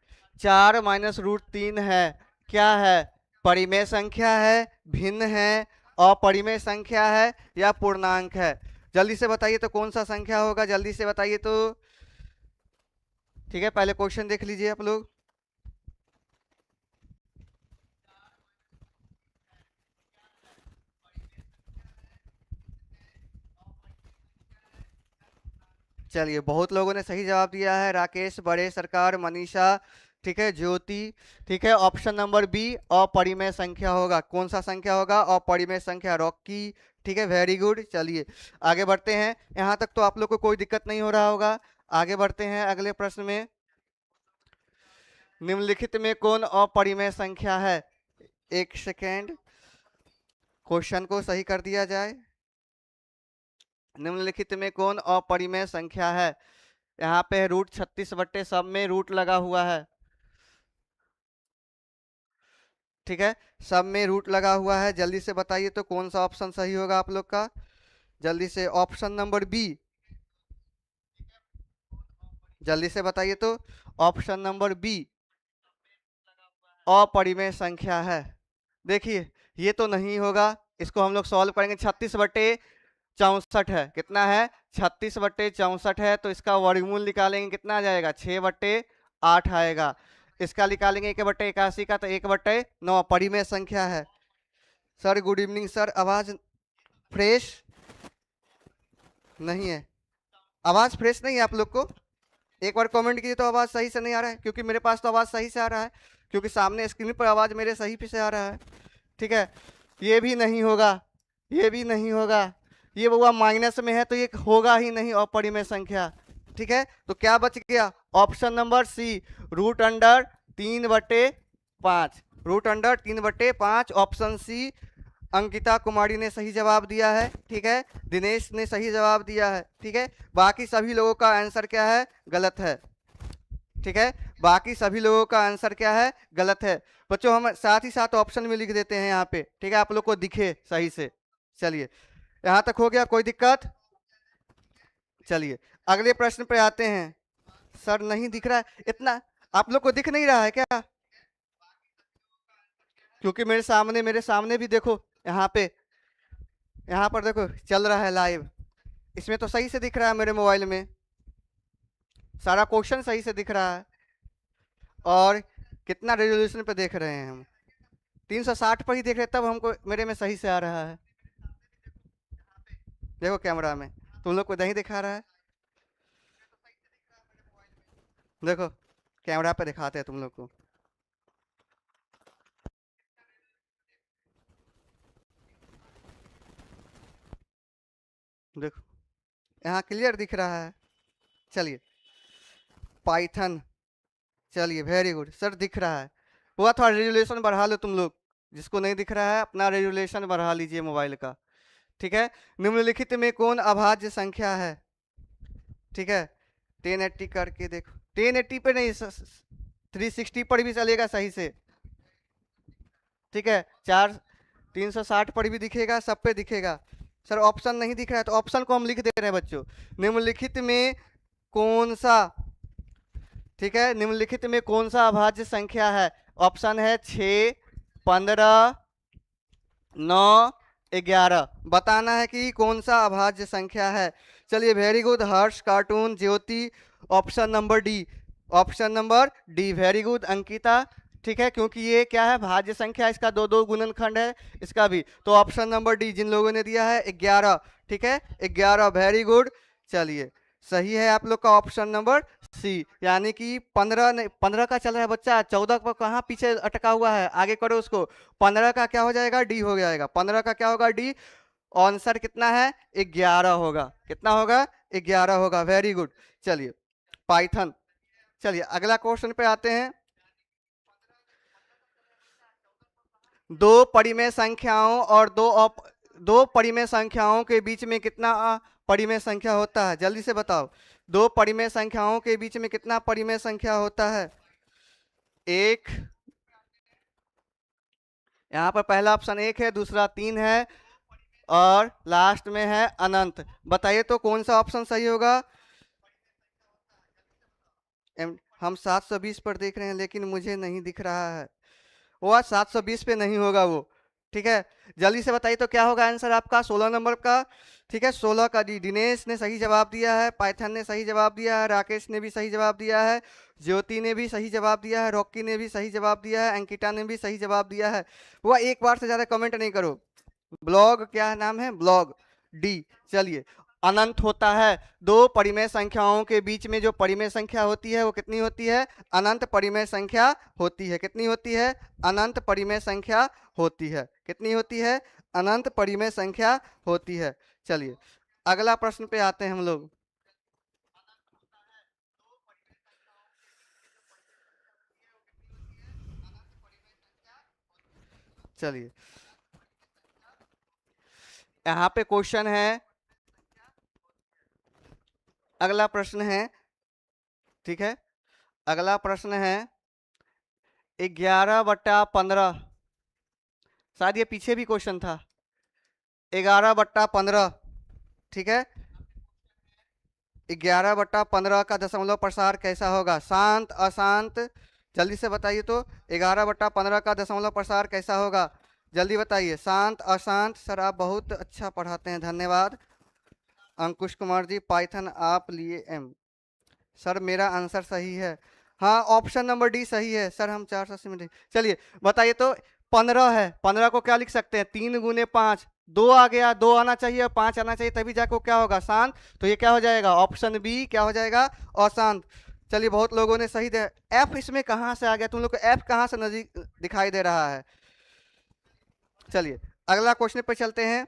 4 - √3 है, क्या है, परिमेय संख्या है, भिन्न है, अपरिमेय संख्या है, या पूर्णांक है। जल्दी से बताइए तो कौन सा संख्या होगा, जल्दी से बताइए तो। ठीक है, पहले क्वेश्चन देख लीजिए आप लोग। चलिए बहुत लोगों ने सही जवाब दिया है, राकेश, बड़े सरकार, मनीषा, ठीक है, ज्योति। ठीक है, ऑप्शन नंबर बी अपरिमेय संख्या होगा। कौन सा संख्या होगा, अपरिमेय संख्या, रॉकी। ठीक है, वेरी गुड। चलिए आगे बढ़ते हैं, यहाँ तक तो आप लोग को कोई दिक्कत नहीं हो रहा होगा। आगे बढ़ते हैं अगले प्रश्न में। निम्नलिखित में कौन अपरिमेय संख्या है। एक सेकेंड, क्वेश्चन को सही कर दिया जाए। निम्नलिखित में कौन अपरिमेय संख्या है। यहाँ पे √36 सब में रूट लगा हुआ है। ठीक है, सब में रूट लगा हुआ है। जल्दी से बताइए तो कौन सा ऑप्शन सही होगा आप लोग का, जल्दी से। ऑप्शन नंबर बी, जल्दी से बताइए तो। ऑप्शन नंबर बी अपरिमेय संख्या है। देखिए ये तो नहीं होगा, इसको हम लोग सॉल्व करेंगे। 36/64 है, कितना है, 36/64 है। तो इसका वर्गमूल निकालेंगे, कितना आ जाएगा, 6/8 आएगा। इसका निकालेंगे 1/81 का, तो 1/9 परिमेय संख्या है। सर गुड इवनिंग सर, आवाज फ्रेश नहीं है, आवाज फ्रेश नहीं है आप लोग को। एक बार कमेंट कीजिए तो आवाज सही से नहीं आ रहा है, क्योंकि मेरे पास तो आवाज सही से आ रहा है, क्योंकि सामने स्क्रीन पर आवाज मेरे सही से आ रहा है। ठीक है, ये भी नहीं होगा, ये भी नहीं होगा, ये बउआ माइनस में है तो ये होगा ही नहीं अपरिमेय संख्या। ठीक है, तो क्या बच गया, option number C √3/5, √3/5, option C. Ankita Kumari ने सही जवाब दिया है। ठीक है, दिनेश ने सही जवाब दिया है। ठीक है, बाकी सभी लोगों का आंसर क्या है, गलत है। ठीक है, बाकी सभी लोगों का आंसर क्या है, गलत है। बच्चों हम साथ ही साथ ऑप्शन में लिख देते हैं यहाँ पे, ठीक है, आप लोग को दिखे सही से। चलिए यहाँ तक हो गया, कोई दिक्कत। चलिए अगले प्रश्न पे आते हैं। सर नहीं दिख रहा है इतना, आप लोग को दिख नहीं रहा है क्या, क्योंकि मेरे सामने भी देखो, यहाँ पे, यहाँ पर देखो चल रहा है लाइव, इसमें तो सही से दिख रहा है, मेरे मोबाइल में सारा क्वेश्चन सही से दिख रहा है। और कितना रेजोल्यूशन पे देख रहे हैं हम, 360 पर ही देख रहे हैं, तब हमको मेरे में सही से आ रहा है। देखो कैमरा में तुम लोग को नहीं दिखा रहा है, देखो कैमरा पे दिखाते हैं तुम लोग को। देखो यहाँ क्लियर दिख रहा है। चलिए पाइथन, चलिए वेरी गुड सर, दिख रहा है। हुआ थोड़ा रेजुलेशन बढ़ा लो तुम लोग, जिसको नहीं दिख रहा है अपना रेजुलेशन बढ़ा लीजिए मोबाइल का। ठीक है, निम्नलिखित में कौन अभाज्य संख्या है। ठीक है, 1080 करके देखो, 1080 पे नहीं, 360 पर भी चलेगा सही से। ठीक है, 360 पर भी दिखेगा, सब पे दिखेगा। सर ऑप्शन नहीं दिख रहा है, तो ऑप्शन को हम लिख दे रहे हैं बच्चों। निम्नलिखित में कौन सा, ठीक है, निम्नलिखित में कौन सा अभाज्य संख्या है। ऑप्शन है 6, 15, 9, 11। बताना है कि कौन सा अभाज्य संख्या है। चलिए very good, Harsh, cartoon, Jyoti, option number D, option number D, very good Ankita. ठीक है, क्योंकि ये क्या है, भाज्य संख्या, इसका दो दो गुणनखंड है, इसका भी। तो ऑप्शन नंबर डी जिन लोगों ने दिया है 11, ठीक है 11, वेरी गुड। चलिए सही है आप लोग का ऑप्शन नंबर सी, यानी कि 15 15 का चल रहा है बच्चा, 14 पर कहाँ पीछे अटका हुआ है, आगे करो उसको। 15 का क्या हो जाएगा, डी हो जाएगा, 15 का क्या होगा, डी। आंसर कितना है, 11 होगा, कितना होगा, 11 होगा, वेरी गुड। चलिए पाइथन, चलिए अगला क्वेश्चन पे आते हैं। दो परिमेय संख्याओं और दो परिमेय संख्याओं के बीच में कितना परिमेय संख्या होता है, जल्दी से बताओ। दो परिमेय संख्याओं के बीच में कितना परिमेय संख्या होता है, एक, यहाँ पर पहला ऑप्शन एक है, दूसरा 3 है, और लास्ट में है अनंत। बताइए तो कौन सा ऑप्शन सही होगा। हम 720 पर देख रहे हैं लेकिन मुझे नहीं दिख रहा है, वो आज 720 पे नहीं होगा वो, ठीक है। जल्दी से बताइए तो क्या होगा आंसर आपका 16 नंबर का, ठीक है 16 का डी। दिनेश ने सही जवाब दिया है, पाइथन ने सही जवाब दिया है, राकेश ने भी सही जवाब दिया है, ज्योति ने भी सही जवाब दिया है, रॉकी ने भी सही जवाब दिया है, अंकिता ने भी सही जवाब दिया है। वो एक बार से ज्यादा कमेंट नहीं करो। ब्लॉग क्या नाम है, ब्लॉग डी। चलिए अनंत होता है, दो परिमेय संख्याओं के बीच में जो परिमेय संख्या होती है वो कितनी होती है, अनंत परिमेय संख्या होती है। कितनी होती है, अनंत परिमेय संख्या होती है। कितनी होती है, अनंत परिमेय संख्या होती है। चलिए अगला प्रश्न पे आते हैं हम लोग। चलिए यहाँ पे क्वेश्चन है, अगला प्रश्न है, ठीक है अगला प्रश्न है 11/15, शायद ये पीछे भी क्वेश्चन था, 11/15, ठीक है 11/15 का दशमलव प्रसार कैसा होगा, शांत अशांत, जल्दी से बताइए तो 11/15 का दशमलव प्रसार कैसा होगा, जल्दी बताइए, शांत अशांत। सर आप बहुत अच्छा पढ़ाते हैं, धन्यवाद। अंकुश कुमार जी पाइथन आप लिए एम, सर मेरा आंसर सही है, हाँ ऑप्शन नंबर डी सही है सर, हम 480 में। चलिए बताइए तो 15 है, 15 को क्या लिख सकते हैं, 3 × 5, 2 आ गया, 2 आना चाहिए और 5 आना चाहिए, तभी जाकर क्या होगा, शांत। तो ये क्या हो जाएगा, ऑप्शन बी क्या हो जाएगा, अशांत। चलिए बहुत लोगों ने सही दिया। एफ इसमें कहाँ से आ गया, तुम लोग को एफ कहाँ से नजदीक दिखाई दे रहा है। चलिए अगला क्वेश्चन पे चलते हैं।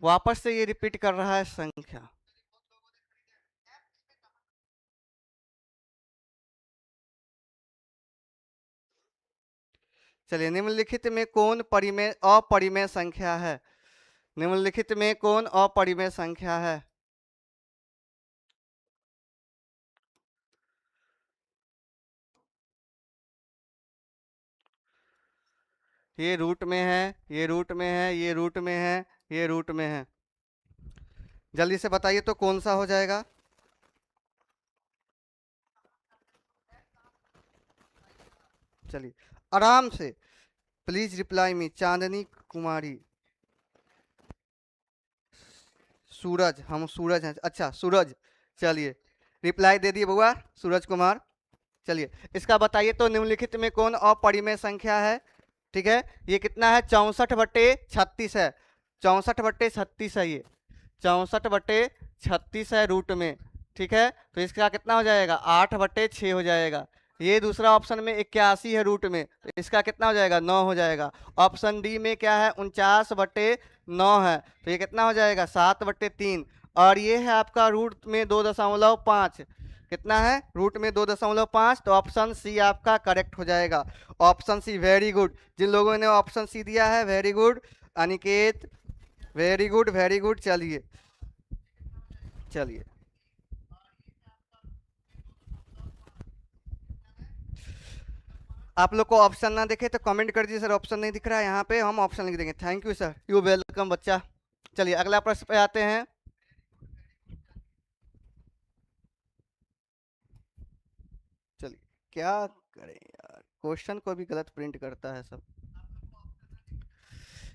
वापस से ये रिपीट कर रहा है संख्या, चलिए निम्नलिखित में कौन परिमेय अपरिमेय संख्या है, निम्नलिखित में कौन अपरिमेय संख्या है। ये रूट में है, ये रूट में है, ये रूट में है, ये रूट में है, जल्दी से बताइए तो कौन सा हो जाएगा। चलिए आराम से प्लीज रिप्लाई मी, चांदनी कुमारी, सूरज, हम सूरज हैं, अच्छा सूरज, चलिए रिप्लाई दे दिए बुआ, सूरज कुमार। चलिए इसका बताइए तो निम्नलिखित में कौन अपरिमेय संख्या है, ठीक है ये कितना है, 64/36 है, 64/36 है, ये 64/36 है रूट में, ठीक है तो इसका कितना हो जाएगा, 8/6 हो जाएगा। ये दूसरा ऑप्शन में 81 है रूट में, तो इसका कितना हो जाएगा, 9 हो जाएगा। ऑप्शन डी में क्या है, 49/9 है, तो ये कितना हो जाएगा, 7/3। और ये है आपका रूट में 2.5, कितना है, रूट में 2.5, तो ऑप्शन सी आपका करेक्ट हो जाएगा। ऑप्शन सी, वेरी गुड, जिन लोगों ने ऑप्शन सी दिया है very good, Aniket very good very good. चलिए चलिए आप लोग को ऑप्शन ना दिखे तो कमेंट कर दीजिए, सर ऑप्शन नहीं दिख रहा है, यहाँ पे हम ऑप्शन लिख देंगे। Thank you sir, you welcome बच्चा। चलिए अगला प्रश्न पे आते हैं। चलिए क्या करें यार, क्वेश्चन को भी गलत प्रिंट करता है सब।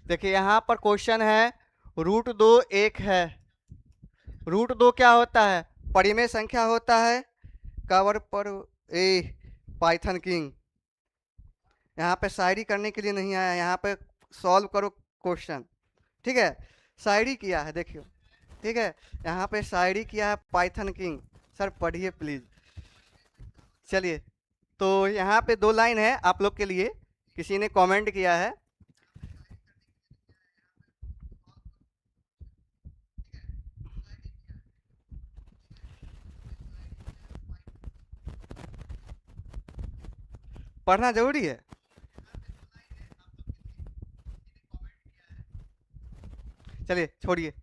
देखिए यहाँ पर क्वेश्चन है, √2 1 है, √2 क्या होता है, परिमेय संख्या होता है कवर पर ए पाइथन किंग। यहाँ पे शायरी करने के लिए नहीं आया, यहाँ पे सॉल्व करो क्वेश्चन। ठीक है, शायरी किया है देखियो। ठीक है, यहाँ पे शायरी किया है पाइथन किंग। सर पढ़िए प्लीज। चलिए, तो यहाँ पे 2 लाइन है आप लोग के लिए, किसी ने कमेंट किया है। पढ़ना जरूरी है। चलिए छोड़िए,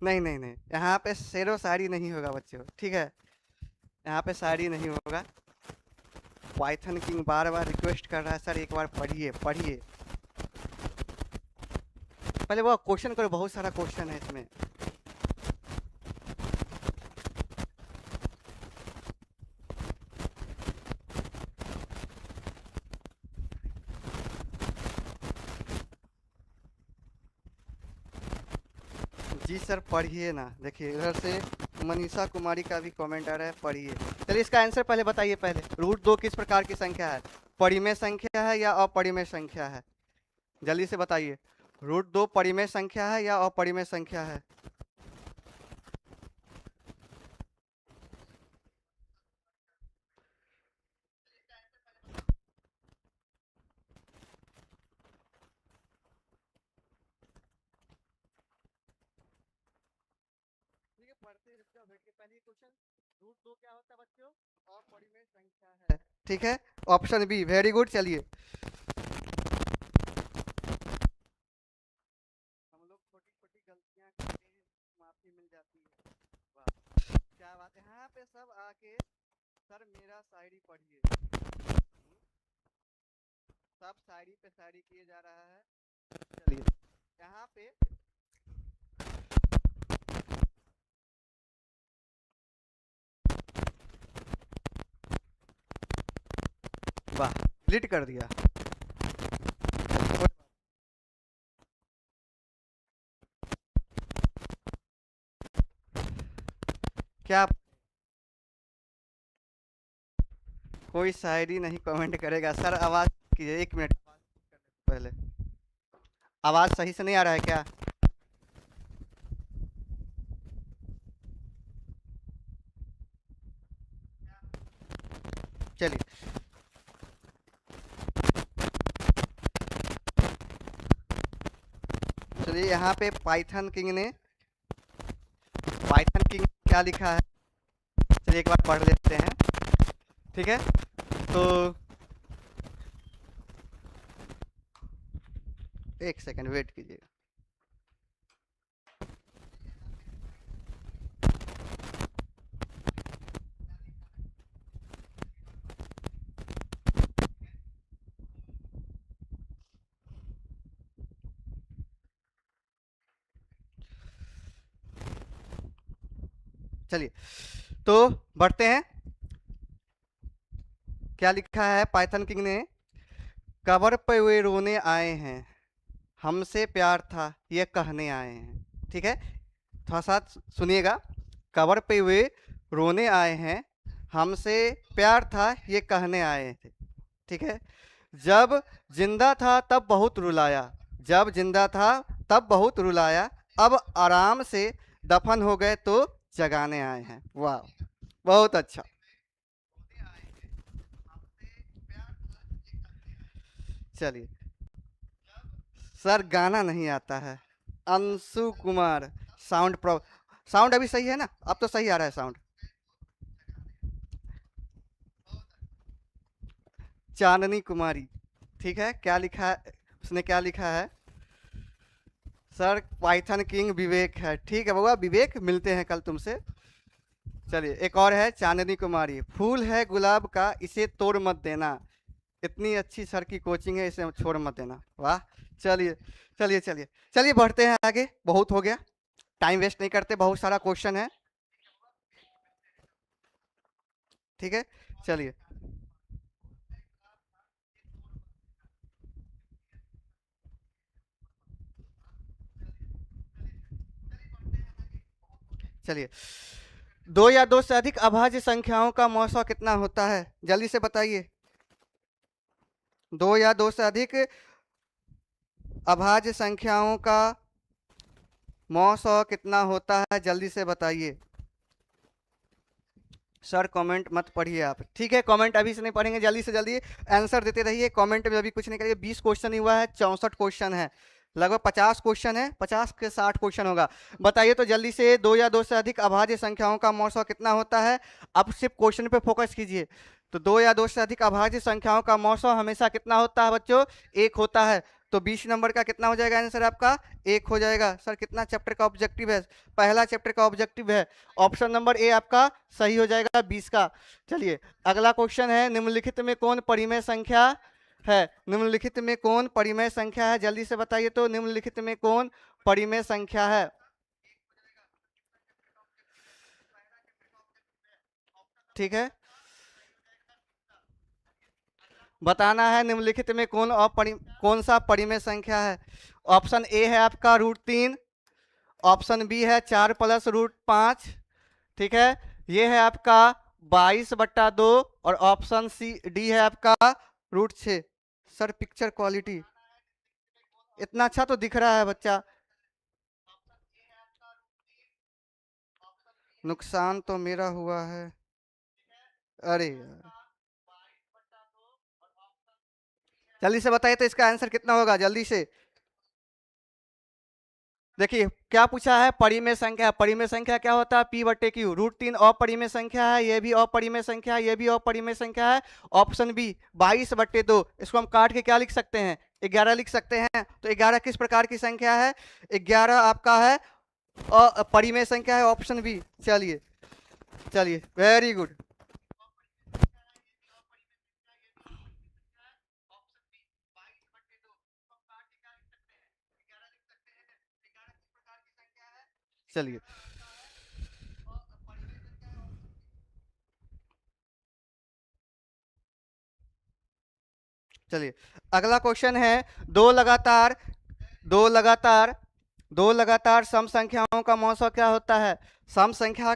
नहीं नहीं नहीं, यहाँ पे शेरो शायरी नहीं होगा बच्चों, ठीक है, यहाँ पे शायरी नहीं होगा। पाइथन किंग बार बार रिक्वेस्ट कर रहा है, सर एक बार पढ़िए पढ़िए। पहले वो क्वेश्चन करो, बहुत सारा क्वेश्चन है इसमें। जी सर पढ़िए ना, देखिए इधर से मनीषा कुमारी का भी कमेंट आ रहा है, पढ़िए। चलिए इसका आंसर पहले बताइए। पहले √2 किस प्रकार की संख्या है? परिमेय संख्या है या अपरिमेय संख्या है? जल्दी से बताइए, √2 परिमेय संख्या है या अपरिमेय संख्या है? ठीक है, पढ़ते हैं, रुक जाओ, बैठ के पहले क्वेश्चन। √2 क्या होता है बच्चों? अपरिमेय संख्या है। ठीक है, ऑप्शन बी, वेरी गुड। चलिए, हम लोग छोटी छोटी गलतियां करते हैं, माफी मिल जाती है। वाह क्या बात है, यहाँ पे सब आके सर मेरा शायरी पढ़िए। सब शायरी पे शायरी किए जा रहा है। चलिए यहाँ पे वाह, डिलीट कर दिया। क्या कोई शायरी नहीं कमेंट करेगा? सर आवाज कीजिए, 1 मिनट पहले। आवाज सही से नहीं आ रहा है क्या? चलिए, चलिए यहाँ पे पाइथन किंग क्या लिखा है, चलिए एक बार पढ़ लेते हैं। ठीक है, तो 1 सेकंड वेट कीजिए। चलिए, तो बढ़ते हैं। क्या लिखा है पाइथन किंग ने? कबर पे वे रोने आए हैं, हमसे प्यार था ये कहने आए हैं। ठीक है, थोड़ा सा सुनिएगा। कबर पे वे रोने आए हैं, हमसे प्यार था ये कहने आए थे। ठीक है, जब जिंदा था तब बहुत रुलाया, जब जिंदा था तब बहुत रुलाया, अब आराम से दफन हो गए तो जगाने आए हैं। वाह, बहुत अच्छा। चलिए, सर गाना नहीं आता है। Anshu Kumar, sound pro sound अभी सही है ना? अब तो सही आ रहा है साउंड। चांदनी कुमारी, ठीक है, क्या लिखा है उसने? क्या लिखा है? सर पाइथन किंग विवेक है। ठीक है बउआ विवेक, मिलते हैं कल तुमसे। चलिए एक और है, चांदनी कुमारी, फूल है गुलाब का इसे तोड़ मत देना, इतनी अच्छी सर की कोचिंग है, इसे छोड़ मत देना। वाह, चलिए चलिए चलिए चलिए, बढ़ते हैं आगे, बहुत हो गया, टाइम वेस्ट नहीं करते, बहुत सारा क्वेश्चन है। ठीक है, चलिए चलिए, दो या दो से अधिक अभाज्य संख्याओं का मौसा कितना होता है, जल्दी से बताइए। दो या दो से अधिक अभाज्य संख्याओं का मौसा कितना होता है, जल्दी से बताइए। सर कमेंट मत पढ़िए आप, ठीक है, कमेंट अभी से नहीं पढ़ेंगे, जल्दी से जल्दी आंसर देते रहिए। कमेंट में अभी कुछ नहीं करिए। 20 क्वेश्चन ही हुआ है, 64 क्वेश्चन है, लगभग 50 क्वेश्चन है, 50 के 60 क्वेश्चन होगा। बताइए तो जल्दी से, दो या दो से अधिक अभाज्य संख्याओं का मौसा कितना होता है। अब सिर्फ क्वेश्चन पे फोकस कीजिए। तो दो या दो से अधिक अभाज्य संख्याओं का मौसा हमेशा कितना होता है बच्चों, एक होता है। तो 20 नंबर का कितना हो जाएगा आंसर आपका, एक हो जाएगा। सर कितना चैप्टर का ऑब्जेक्टिव है, पहला चैप्टर का ऑब्जेक्टिव है, ऑप्शन नंबर ए आपका सही हो जाएगा 20 का। चलिए अगला क्वेश्चन है, निम्नलिखित में कौन परिमेय संख्या है। निम्नलिखित में कौन परिमेय संख्या है, जल्दी से बताइए तो, निम्नलिखित में कौन परिमेय संख्या है। ठीक है, बताना है निम्नलिखित में कौन सा परिमेय संख्या है। ऑप्शन ए है आपका √3, ऑप्शन बी है 4+√5, ठीक है, ये है आपका 22/2, और ऑप्शन सी डी है आपका √6। सर पिक्चर क्वालिटी इतना अच्छा तो दिख रहा है बच्चा, नुकसान तो मेरा हुआ है। अरे यार, जल्दी से बताइए तो इसका आंसर कितना होगा, जल्दी से। देखिए क्या पूछा है, परिमेय संख्या। परिमेय संख्या क्या होता है, P/Q। √3 अपरिमेय संख्या है, ये भी अपरिमेय संख्या है, ये भी अपरिमेय संख्या है। ऑप्शन बी 22/2, इसको हम काट के क्या लिख सकते हैं, 11 लिख सकते हैं। तो 11 किस प्रकार की संख्या है, 11 आपका है अपरिमेय संख्या है, ऑप्शन बी। चलिए चलिए, वेरी गुड। चलिए चलिए अगला क्वेश्चन है, दो लगातार दो लगातार दो लगातार सम संख्याओं का मौसा क्या होता है। सम संख्या,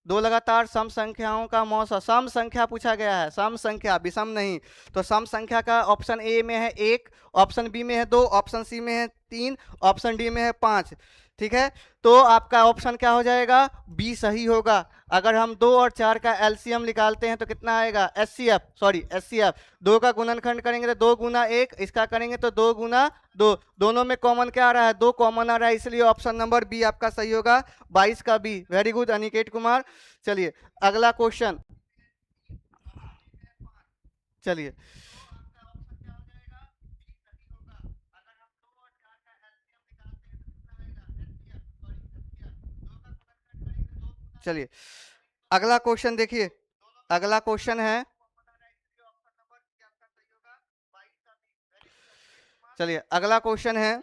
दो लगातार सम संख्याओं का मौसा, सम संख्या पूछा गया है, सम संख्या, विषम नहीं। तो सम संख्या का ऑप्शन ए में है 1, ऑप्शन बी में है 2, ऑप्शन सी में है 3, ऑप्शन डी में है 5। ठीक है, तो आपका ऑप्शन क्या हो जाएगा, बी सही होगा। अगर हम 2 और 4 का एलसीएम निकालते हैं तो कितना आएगा, एचसीएफ। 2 का गुणनखंड करेंगे तो 2 गुना 1, इसका करेंगे तो 2 गुना 2, दोनों में कॉमन क्या आ रहा है, 2 कॉमन आ रहा है, इसलिए ऑप्शन नंबर बी आपका सही होगा, 22 का B. Very good Aniket Kumar. चलिए अगला क्वेश्चन, चलिए चलिए अगला क्वेश्चन देखिए, अगला क्वेश्चन है, चलिए अगला क्वेश्चन है,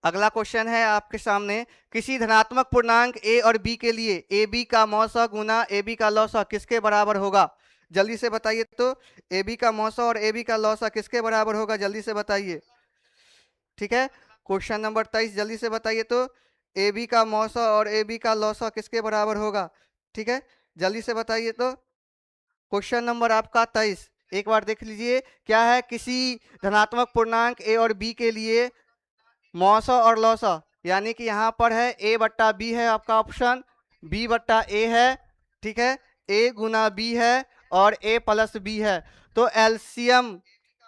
अगला क्वेश्चन है आपके सामने, किसी धनात्मक पूर्णांक ए और बी के लिए ए बी का मौसा गुना ए बी का लौसा किसके बराबर होगा, जल्दी से बताइए तो। ए बी का मौसा और ए बी का लौसा किसके बराबर होगा, जल्दी से बताइए। ठीक है, क्वेश्चन नंबर 23, जल्दी से बताइए तो, ए बी का मौसा और ए बी का लौसा किसके बराबर होगा। ठीक है, जल्दी से बताइए तो। क्वेश्चन नंबर आपका 23, एक बार देख लीजिए, क्या है, किसी धनात्मक पूर्णांक ए और बी के लिए मौसा और लौसा, यानी कि यहाँ पर है A/B है आपका ऑप्शन, B/A है, ठीक है, A गुना B है और A+B है। तो एलसीएम,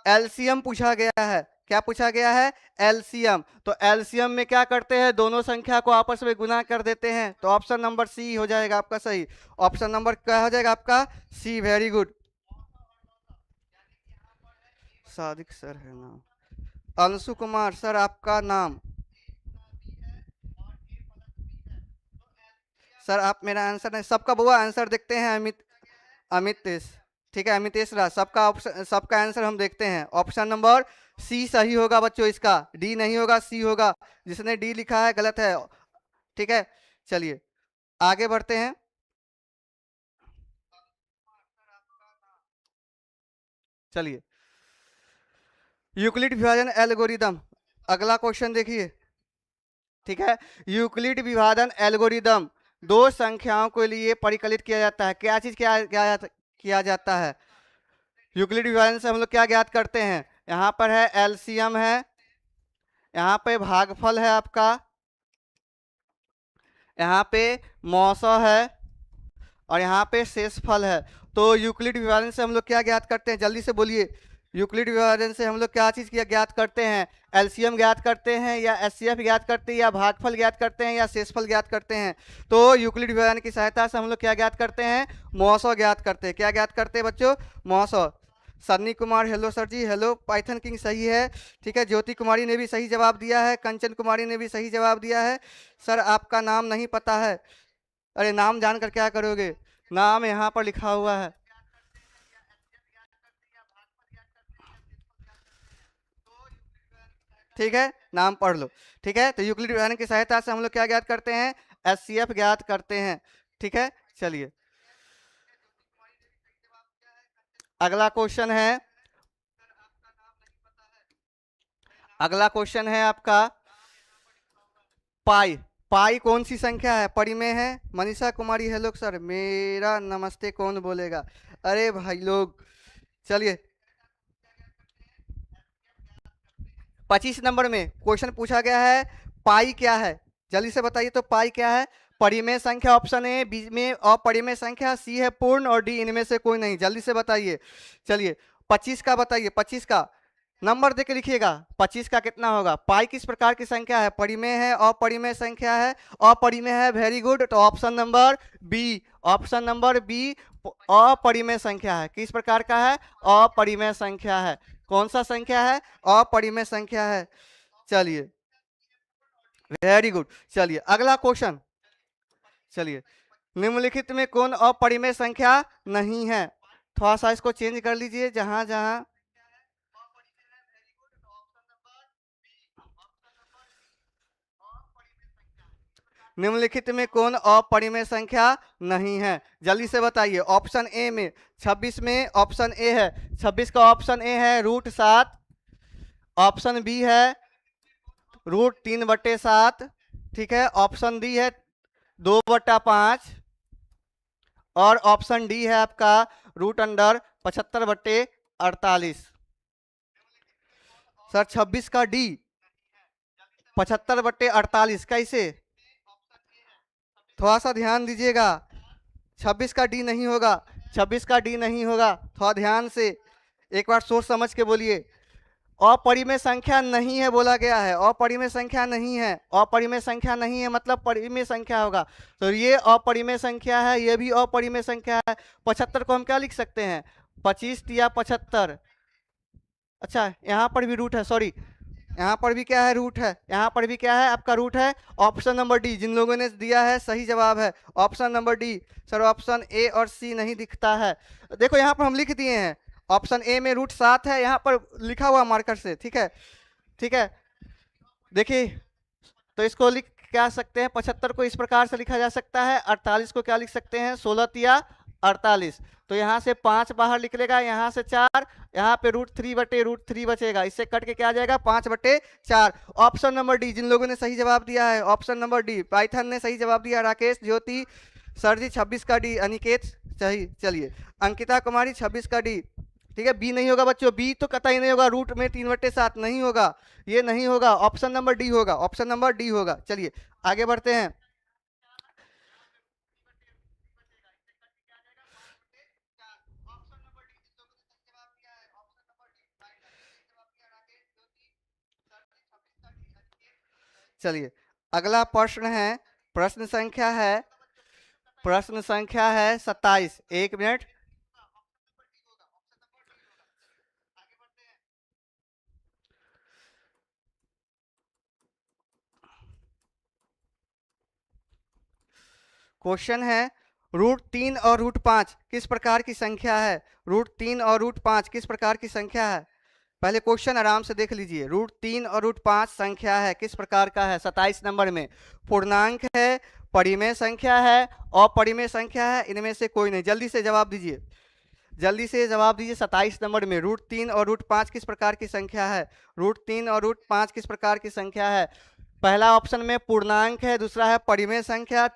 एलसीएम पूछा गया है, क्या पूछा गया है, एलसीएम। तो एलसीएम में क्या करते हैं, दोनों संख्या को आपस में गुना कर देते हैं, तो ऑप्शन नंबर सी हो जाएगा आपका सही। ऑप्शन नंबर क्या हो जाएगा आपका, सी। वेरी गुड, सादिक सर है नाम, अंशु कुमार सर आपका नाम। सर आप मेरा आंसर नहीं, सबका बुआ आंसर देखते हैं, अमितेश, ठीक है, अमितेश राज, सबका ऑप्शन, सबका आंसर हम देखते हैं। ऑप्शन नंबर सी सही होगा बच्चों, इसका डी नहीं होगा, सी होगा, जिसने डी लिखा है गलत है। ठीक है, चलिए आगे बढ़ते हैं। चलिए यूक्लिड विभाजन एल्गोरिदम, अगला क्वेश्चन देखिए। ठीक है, यूक्लिड विभाजन एल्गोरिदम दो संख्याओं के लिए परिकलित किया जाता है। क्या चीज किया जाता है? यूक्लिड विभाजन से हम लोग क्या ज्ञात करते हैं? यहाँ पर है एलसीएम है, यहाँ पे भागफल है आपका, यहाँ पे मौसा है और यहाँ पे शेषफल है। तो यूक्लिड विभाजन से हम लोग क्या ज्ञात करते हैं? जल्दी से बोलिए। यूक्लिड विभाजन से हम लोग क्या चीज ज्ञात करते हैं? एलसीएम ज्ञात करते हैं या एचसीएफ ज्ञात करते हैं या भागफल ज्ञात करते हैं या शेषफल ज्ञात करते हैं? तो यूक्लिड विभाजन की सहायता से हम लोग क्या ज्ञात करते हैं? मौसा ज्ञात करते हैं। क्या ज्ञात करते हैं बच्चों? मौसा। सन्नी कुमार हेलो सर जी, हेलो। पाइथन किंग सही है, ठीक है। ज्योति कुमारी ने भी सही जवाब दिया है, कंचन कुमारी ने भी सही जवाब दिया है। सर आपका नाम नहीं पता है? अरे नाम जानकर क्या करोगे, नाम यहाँ पर लिखा हुआ है। ठीक है, नाम पढ़ लो। ठीक है, तो यूक्लिड विभाजन की सहायता से हम लोग क्या ज्ञात करते हैं? एचसीएफ ज्ञात करते हैं। ठीक है, चलिए अगला क्वेश्चन है। अगला क्वेश्चन है आपका पाई। पाई कौन सी संख्या है? परिमेय है। मनीषा कुमारी हेलो सर, मेरा नमस्ते कौन बोलेगा? अरे भाई लोग, चलिए 25 नंबर में क्वेश्चन पूछा गया है, पाई क्या है? जल्दी से बताइए तो पाई क्या है? परिमेय संख्या ऑप्शन ए, बी में अपरिमेय संख्या, सी है पूर्ण और डी इनमें से कोई नहीं। जल्दी से बताइए। चलिए 25 का बताइए, 25 का नंबर देके लिखिएगा। 25 का कितना होगा? पाई किस प्रकार की संख्या है? परिमेय है, अपरिमेय संख्या है? अपरिमेय है, वेरी गुड। तो option number B, option number B अपरिमेय संख्या है। किस प्रकार का है? अपरिमेय संख्या है। कौन सा संख्या है? अपरिमेय संख्या है। चलिए वेरी गुड। चलिए अगला क्वेश्चन। चलिए निम्नलिखित में कौन अपरिमेय संख्या नहीं है? थोड़ा सा इसको चेंज कर लीजिए जहां जहां। निम्नलिखित में कौन अपरिमेय संख्या नहीं है? जल्दी से बताइए। ऑप्शन ए में 26 में ऑप्शन ए है, 26 का ऑप्शन ए है √7, ऑप्शन बी है √3/7, ठीक है। ऑप्शन डी है 2/5 और ऑप्शन डी है आपका √75/48। सर 26 का डी 75/48 कैसे? थोड़ा सा ध्यान दीजिएगा। 26 का डी नहीं होगा, 26 का डी नहीं होगा। थोड़ा ध्यान से एक बार सोच समझ के बोलिए। अपरिमेय संख्या नहीं है बोला गया है, अपरिमेय संख्या नहीं है। अपरिमेय संख्या नहीं है मतलब परिमेय संख्या होगा। तो ये अपरिमेय संख्या है, ये भी अपरिमेय संख्या है। 75 को हम क्या लिख सकते हैं? 25 या 75। अच्छा यहाँ पर भी रूट है, सॉरी यहाँ पर भी क्या है? रूट है। यहाँ पर भी क्या है? आपका रूट है। ऑप्शन नंबर डी जिन लोगों ने दिया है सही जवाब है option number D. Sir option A और सी नहीं दिखता है। देखो यहाँ पर हम लिख दिए हैं, ऑप्शन ए में √7 है, यहाँ पर लिखा हुआ मार्कर से। ठीक है, ठीक है। देखिए तो इसको लिख क्या सकते हैं? 75 को इस प्रकार से लिखा जा सकता है। 48 को क्या लिख सकते हैं? 16 या 48। तो यहाँ से 5 बाहर निकलेगा, यहाँ से 4, यहाँ पे √3/√3 बचेगा। इससे कट के क्या आ जाएगा? 5/4। ऑप्शन नंबर डी जिन लोगों ने सही जवाब दिया है ऑप्शन नंबर डी। पाइथन ने सही जवाब दिया, राकेश, ज्योति, सर जी 26 का डी, अनिकेत सही। चलिए अंकिता कुमारी 26 का डी, ठीक है। बी नहीं होगा बच्चों, बी तो कतई नहीं होगा। रूट में 3/7 नहीं होगा, ये नहीं होगा। ऑप्शन नंबर डी होगा, ऑप्शन नंबर डी होगा। चलिए आगे बढ़ते हैं। चलिए अगला प्रश्न है, प्रश्न संख्या है 27। एक मिनट। क्वेश्चन है √3 और √5 किस प्रकार की संख्या है? √3 और √5 किस प्रकार की संख्या है? पहले क्वेश्चन आराम से देख लीजिए। √3 और √5 संख्या है, किस प्रकार का है? 27 नंबर में पूर्णांक है, परिमेय संख्या है, अपरिमेय संख्या है, इनमें से कोई नहीं। जल्दी से जवाब दीजिए, जल्दी से जवाब दीजिए। 27 नंबर में √3 और √5 किस प्रकार की संख्या है? √3 और √5 किस प्रकार की संख्या है? पहला ऑप्शन में पूर्णांक है, दूसरा है परिमेय संख्या,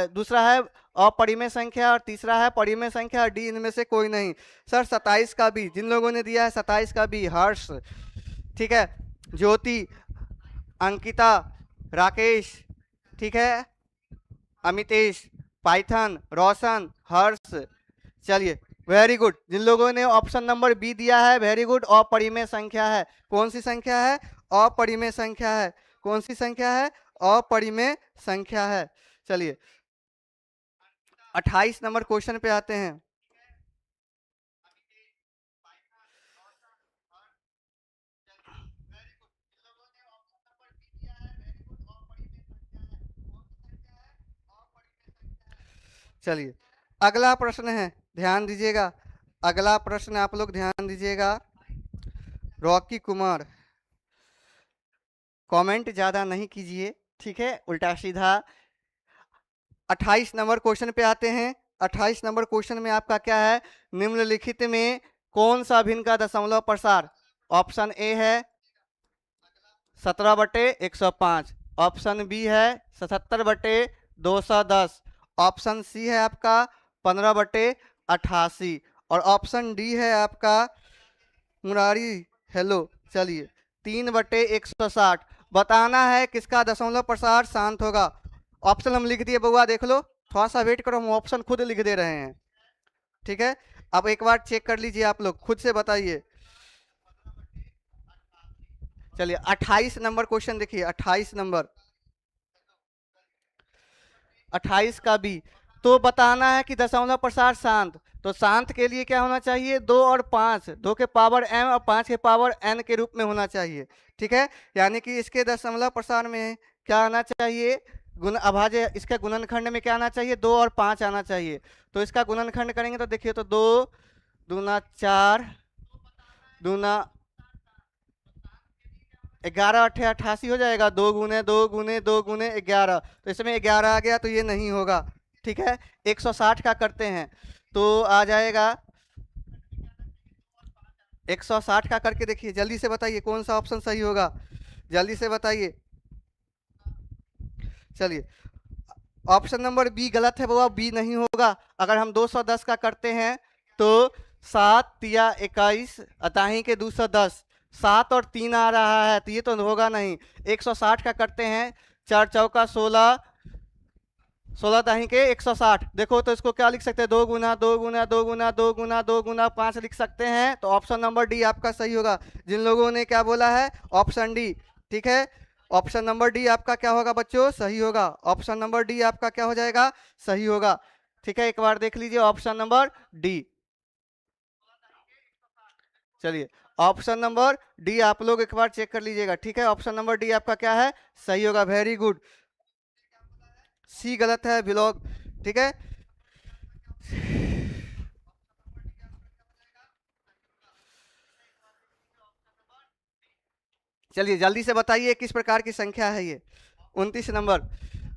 दूसरा है अपरिमेय संख्या और तीसरा है परिमेय संख्या। डी इनमें से कोई नहीं। सर 27 का बी, जिन लोगों ने दिया है 27 का बी, हर्ष, ठीक है, ज्योति, अंकिता, राकेश, ठीक है, अमितेश, पाइथन, रोशन, हर्ष। चलिए वेरी गुड। जिन लोगों ने ऑप्शन नंबर बी दिया है वेरी गुड। अपरिमेय संख्या है। कौन सी संख्या है? अपरिमेय संख्या है। कौन सी संख्या है? अपरिमेय संख्या है। चलिए 28 नंबर क्वेश्चन पे आते हैं। चलिए अगला प्रश्न है, ध्यान दीजिएगा। अगला प्रश्न आप लोग ध्यान दीजिएगा। रॉकी कुमार, कमेंट ज्यादा नहीं कीजिए, ठीक है, उल्टा सीधा। 28 नंबर क्वेश्चन पे आते हैं। 28 नंबर क्वेश्चन में आपका क्या है? निम्नलिखित में कौन सा भिन्न का दशमलव प्रसार? ऑप्शन ए है 17/105, ऑप्शन बी है 77/210, ऑप्शन सी है आपका 15/88 और ऑप्शन डी है आपका मुरारी, हेलो, चलिए 3/160। बताना है किसका दशमलव प्रसार शांत होगा। ऑप्शन हम लिख दिए बउआ, देख लो, थोड़ा सा वेट करो, हम ऑप्शन खुद लिख दे रहे हैं, ठीक है। अब एक बार चेक कर लीजिए, आप लोग खुद से बताइए। चलिए 28 नंबर क्वेश्चन देखिए, 28 नंबर, 28 का बी। तो बताना है कि दशमलव प्रसार शांत, तो शांत के लिए क्या होना चाहिए? 2 और 5, 2 के पावर m और 5 के पावर n के रूप में होना चाहिए, ठीक है। यानी कि इसके दशमलव प्रसार में क्या आना चाहिए? गुण अभाज्य, इसका गुणनखंड में क्या आना चाहिए? 2 और 5 आना चाहिए। तो इसका गुणनखंड करेंगे तो देखिए, तो 2 दूना 4, दूना 11×8 = 88 हो जाएगा। 2 गुने 2 गुने 2 गुने 11, तो इसमें 11 आ गया, तो ये नहीं होगा, ठीक है। 160 का करते हैं तो आ जाएगा 160 का करके देखिए, जल्दी से बताइए कौन सा ऑप्शन सही होगा, जल्दी से बताइए। चलिए ऑप्शन नंबर बी गलत है बाबा, बी नहीं होगा। अगर हम 210 का करते हैं तो 7 या 21 अताही के 210, 7 और 3 आ रहा है, तो ये तो होगा नहीं। 160 का करते हैं, 4 चौका 16, 16 दाही के 160। देखो तो इसको क्या लिख सकते हैं? 2 गुना 2 गुना 2 गुना 2 गुना 2 गुना 5 लिख सकते हैं। तो ऑप्शन नंबर डी आपका सही होगा। जिन लोगों ने क्या बोला है? ऑप्शन डी, ठीक है। ऑप्शन नंबर डी आपका क्या होगा बच्चों? सही होगा। ऑप्शन नंबर डी आपका क्या हो जाएगा? सही होगा, ठीक है। एक बार देख लीजिए ऑप्शन नंबर डी। चलिए ऑप्शन नंबर डी आप लोग एक बार चेक कर लीजिएगा, ठीक है। ऑप्शन नंबर डी आपका क्या है? सही होगा, वेरी गुड। सी गलत है, बिलोग, ठीक है। चलिए जल्दी से बताइए किस प्रकार की संख्या है ये? 29 नंबर,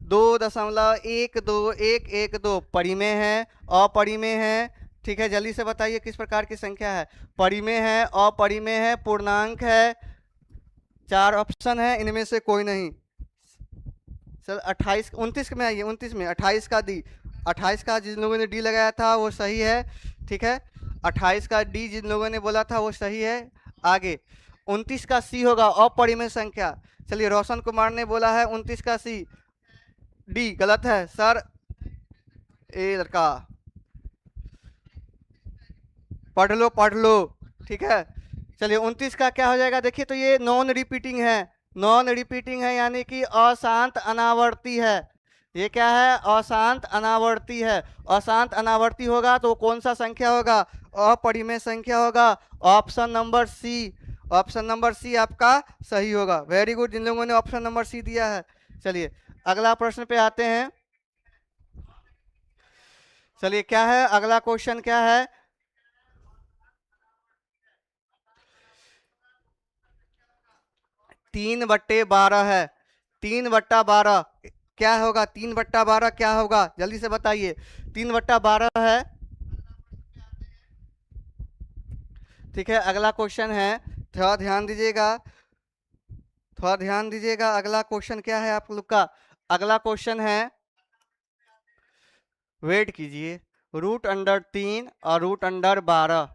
2.1212 परिमेय है, अपरिमेय है, ठीक है। जल्दी से बताइए किस प्रकार की संख्या है? परिमेय है, अपरिमेय है, पूर्णांक है। 4 ऑप्शन है, इनमें से कोई नहीं। सर 28, 29 में आइए, 29 में 28 का डी, 28 का जिन लोगों ने डी लगाया था वो सही है, ठीक है। 28 का डी जिन लोगों ने बोला था वो सही है। आगे 29 का सी होगा, अपरिमेय संख्या। चलिए रोशन कुमार ने बोला है 29 का सी, डी गलत है सर। ए लड़का पढ़ लो, ठीक है। चलिए 29 का क्या हो जाएगा? देखिए तो ये नॉन रिपीटिंग है, नॉन रिपीटिंग है यानी कि अशांत अनावर्ती है। ये क्या है? अशांत अनावर्ती है। अशांत अनावर्ती होगा तो कौन सा संख्या होगा? अपरिमेय संख्या होगा। Option number C, option number C आपका सही होगा, वेरी गुड जिन लोगों ने ऑप्शन नंबर सी दिया है। चलिए अगला प्रश्न पे आते हैं। चलिए क्या है अगला क्वेश्चन? क्या है? 3/12 है। 3/12 क्या होगा? 3/12 क्या होगा? जल्दी से बताइए। 3/12 है, ठीक है। अगला क्वेश्चन है, थोड़ा ध्यान दीजिएगा। थोड़ा ध्यान दीजिएगा। अगला क्वेश्चन क्या है आप लोग का? अगला क्वेश्चन है, वेट कीजिए, √3 और √12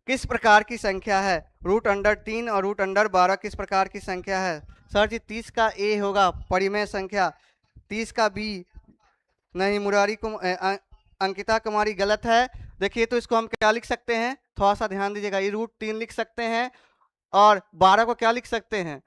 किस प्रकार की संख्या है? √3 और √12 किस प्रकार की संख्या है? सर जी 30 का ए होगा परिमेय संख्या, 30 का बी। नहीं, अंकिता कुमारी गलत है। देखिए तो इसको हम क्या लिख सकते हैं, थोड़ा सा ध्यान दीजिएगा। ये √3 लिख सकते हैं और 12 को क्या लिख सकते हैं,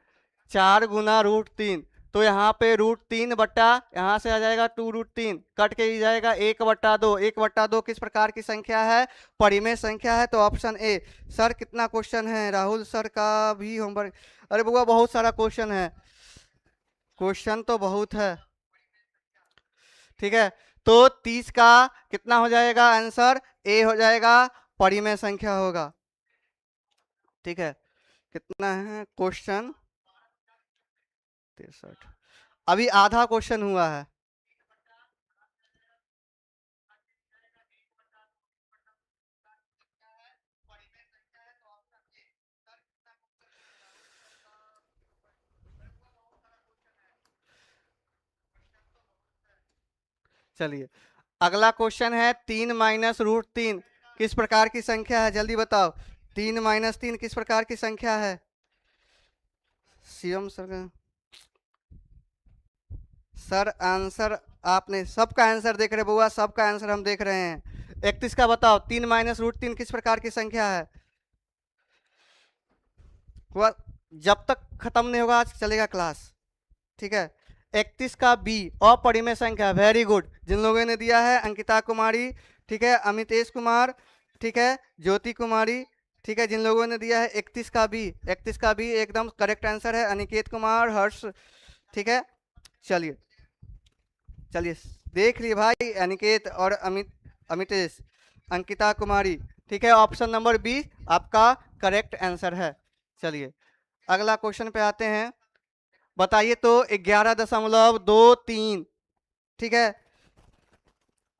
4 गुना √3। तो यहाँ पे √3 बट्टा, यहाँ से आ जाएगा 2√3, कट के ही जाएगा 1/2। 1/2 किस प्रकार की संख्या है? परिमेय संख्या है। तो ऑप्शन ए। सर कितना क्वेश्चन है? राहुल सर का भी होमवर्क। अरे बुआ बहुत सारा क्वेश्चन है, क्वेश्चन तो बहुत है। ठीक है, तो 30 का कितना हो जाएगा आंसर? ए हो जाएगा, परिमेय संख्या होगा। ठीक है, कितना है क्वेश्चन? 63। अभी आधा क्वेश्चन हुआ है। चलिए अगला क्वेश्चन है, 3 माइनस √3 किस प्रकार की संख्या है? जल्दी बताओ, 3 माइनस 3 किस प्रकार की संख्या है? शिवम सर, सर आंसर आपने सबका आंसर देख रहे बुआ, सबका आंसर हम देख रहे हैं। 31 का बताओ, 3 माइनस √3 किस प्रकार की संख्या है? बुआ जब तक खत्म नहीं होगा आज चलेगा क्लास। ठीक है, 31 का बी अपरिमेय संख्या। वेरी गुड, जिन लोगों ने दिया है, अंकिता कुमारी, ठीक है, अमितेश कुमार, ठीक है, ज्योति कुमारी, ठीक है, जिन लोगों ने दिया है 31 का बी, 31 का बी एकदम करेक्ट आंसर है। अनिकेत कुमार, हर्ष, ठीक है। चलिए चलिए, देख लिए भाई, अनिकेत और अमितेश, अंकिता कुमारी, ठीक है, ऑप्शन नंबर बी आपका करेक्ट आंसर है। चलिए अगला क्वेश्चन पे आते हैं। बताइए तो 11.23, ठीक है,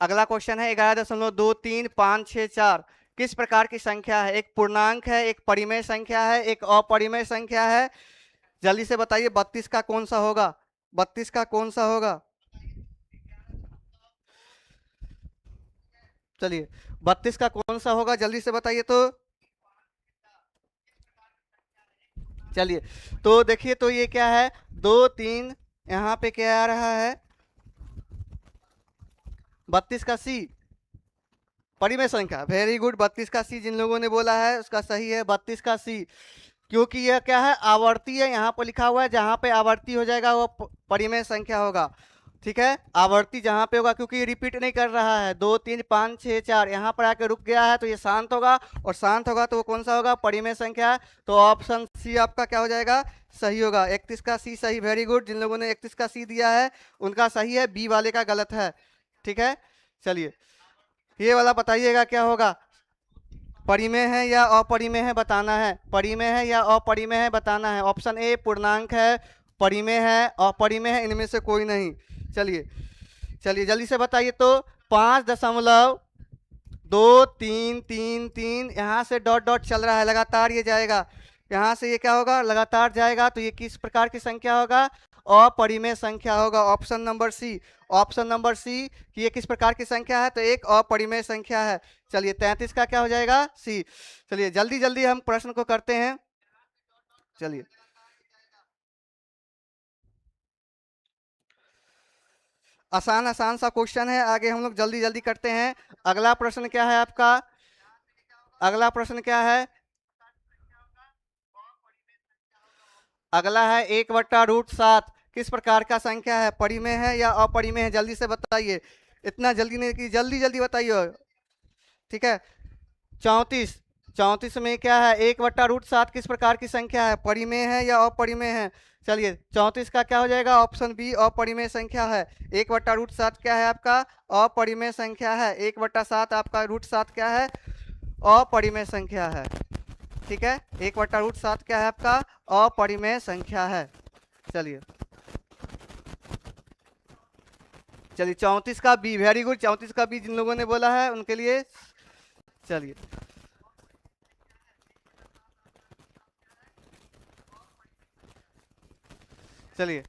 अगला क्वेश्चन है 11.23564 किस प्रकार की संख्या है? एक पूर्णांक है, एक परिमेय संख्या है, एक अपरिमेय संख्या है। जल्दी से बताइए 32 का कौन सा होगा? 32 का कौन सा होगा? चलिए 32 का कौन सा होगा, जल्दी से बताइए तो। चलिए तो देखिए तो ये क्या है, 2 3, यहाँ पे क्या आ रहा है, 32 का सी परिमेय संख्या। वेरी गुड, 32 का सी जिन लोगों ने बोला है उसका सही है, 32 का सी, क्योंकि यह क्या है, आवर्ती है। यहाँ पर लिखा हुआ है जहां पे आवर्ती हो जाएगा वो परिमेय संख्या होगा। ठीक है, आवर्ती जहां पे होगा, क्योंकि रिपीट नहीं कर रहा है, 2 3 5 6 4 यहाँ पर आके रुक गया है, तो ये शांत होगा, और शांत होगा तो वो कौन सा होगा? परिमेय संख्या। तो ऑप्शन सी आपका क्या हो जाएगा? सही होगा, 31 का सी सही। वेरी गुड, जिन लोगों ने 31 का सी दिया है उनका सही है, बी वाले का गलत है। ठीक है, चलिए ये वाला बताइएगा क्या होगा, परिमेय है या अपरिमेय है बताना है, परिमेय है या अपरिमेय है बताना है। ऑप्शन ए पूर्णांक है, परिमेय है, अपरिमेय है, इनमें से कोई नहीं। चलिए चलिए जल्दी से बताइए तो, 5.2333, यहाँ से डॉट डॉट चल रहा है, लगातार ये जाएगा, यहाँ से ये क्या होगा, लगातार जाएगा, तो ये किस प्रकार की संख्या होगा? अपरिमेय संख्या होगा। Option number C, option number C कि ये किस प्रकार की संख्या है, तो एक अपरिमेय संख्या है। चलिए 33 का क्या हो जाएगा? सी। चलिए जल्दी जल्दी हम प्रश्न को करते हैं। चलिए आसान आसान सा क्वेश्चन है, आगे हम लोग जल्दी जल्दी करते हैं। अगला प्रश्न क्या है आपका? अगला प्रश्न क्या है? अगला है 1/√7 किस प्रकार का संख्या है? परिमेय है या अपरिमेय है? जल्दी से बताइए, इतना जल्दी नहीं कि जल्दी जल्दी बताइए। ठीक है, 34, 34 में क्या है, 1/√7 किस प्रकार की संख्या है? परिमेय है या अपरिमेय है? चलिए 34 का क्या हो जाएगा? ऑप्शन बी अपरिमेय संख्या है। 1/√7 क्या है आपका? अपरिमेय संख्या है। 1/7 आपका √7 क्या है? अपरिमेय संख्या है। ठीक है, 1/√7 क्या है आपका? अपरिमेय संख्या है। चलिए चलिए 34 का बी, वेरी गुड, 34 का बी जिन लोगों ने बोला है उनके लिए। चलिए चलिए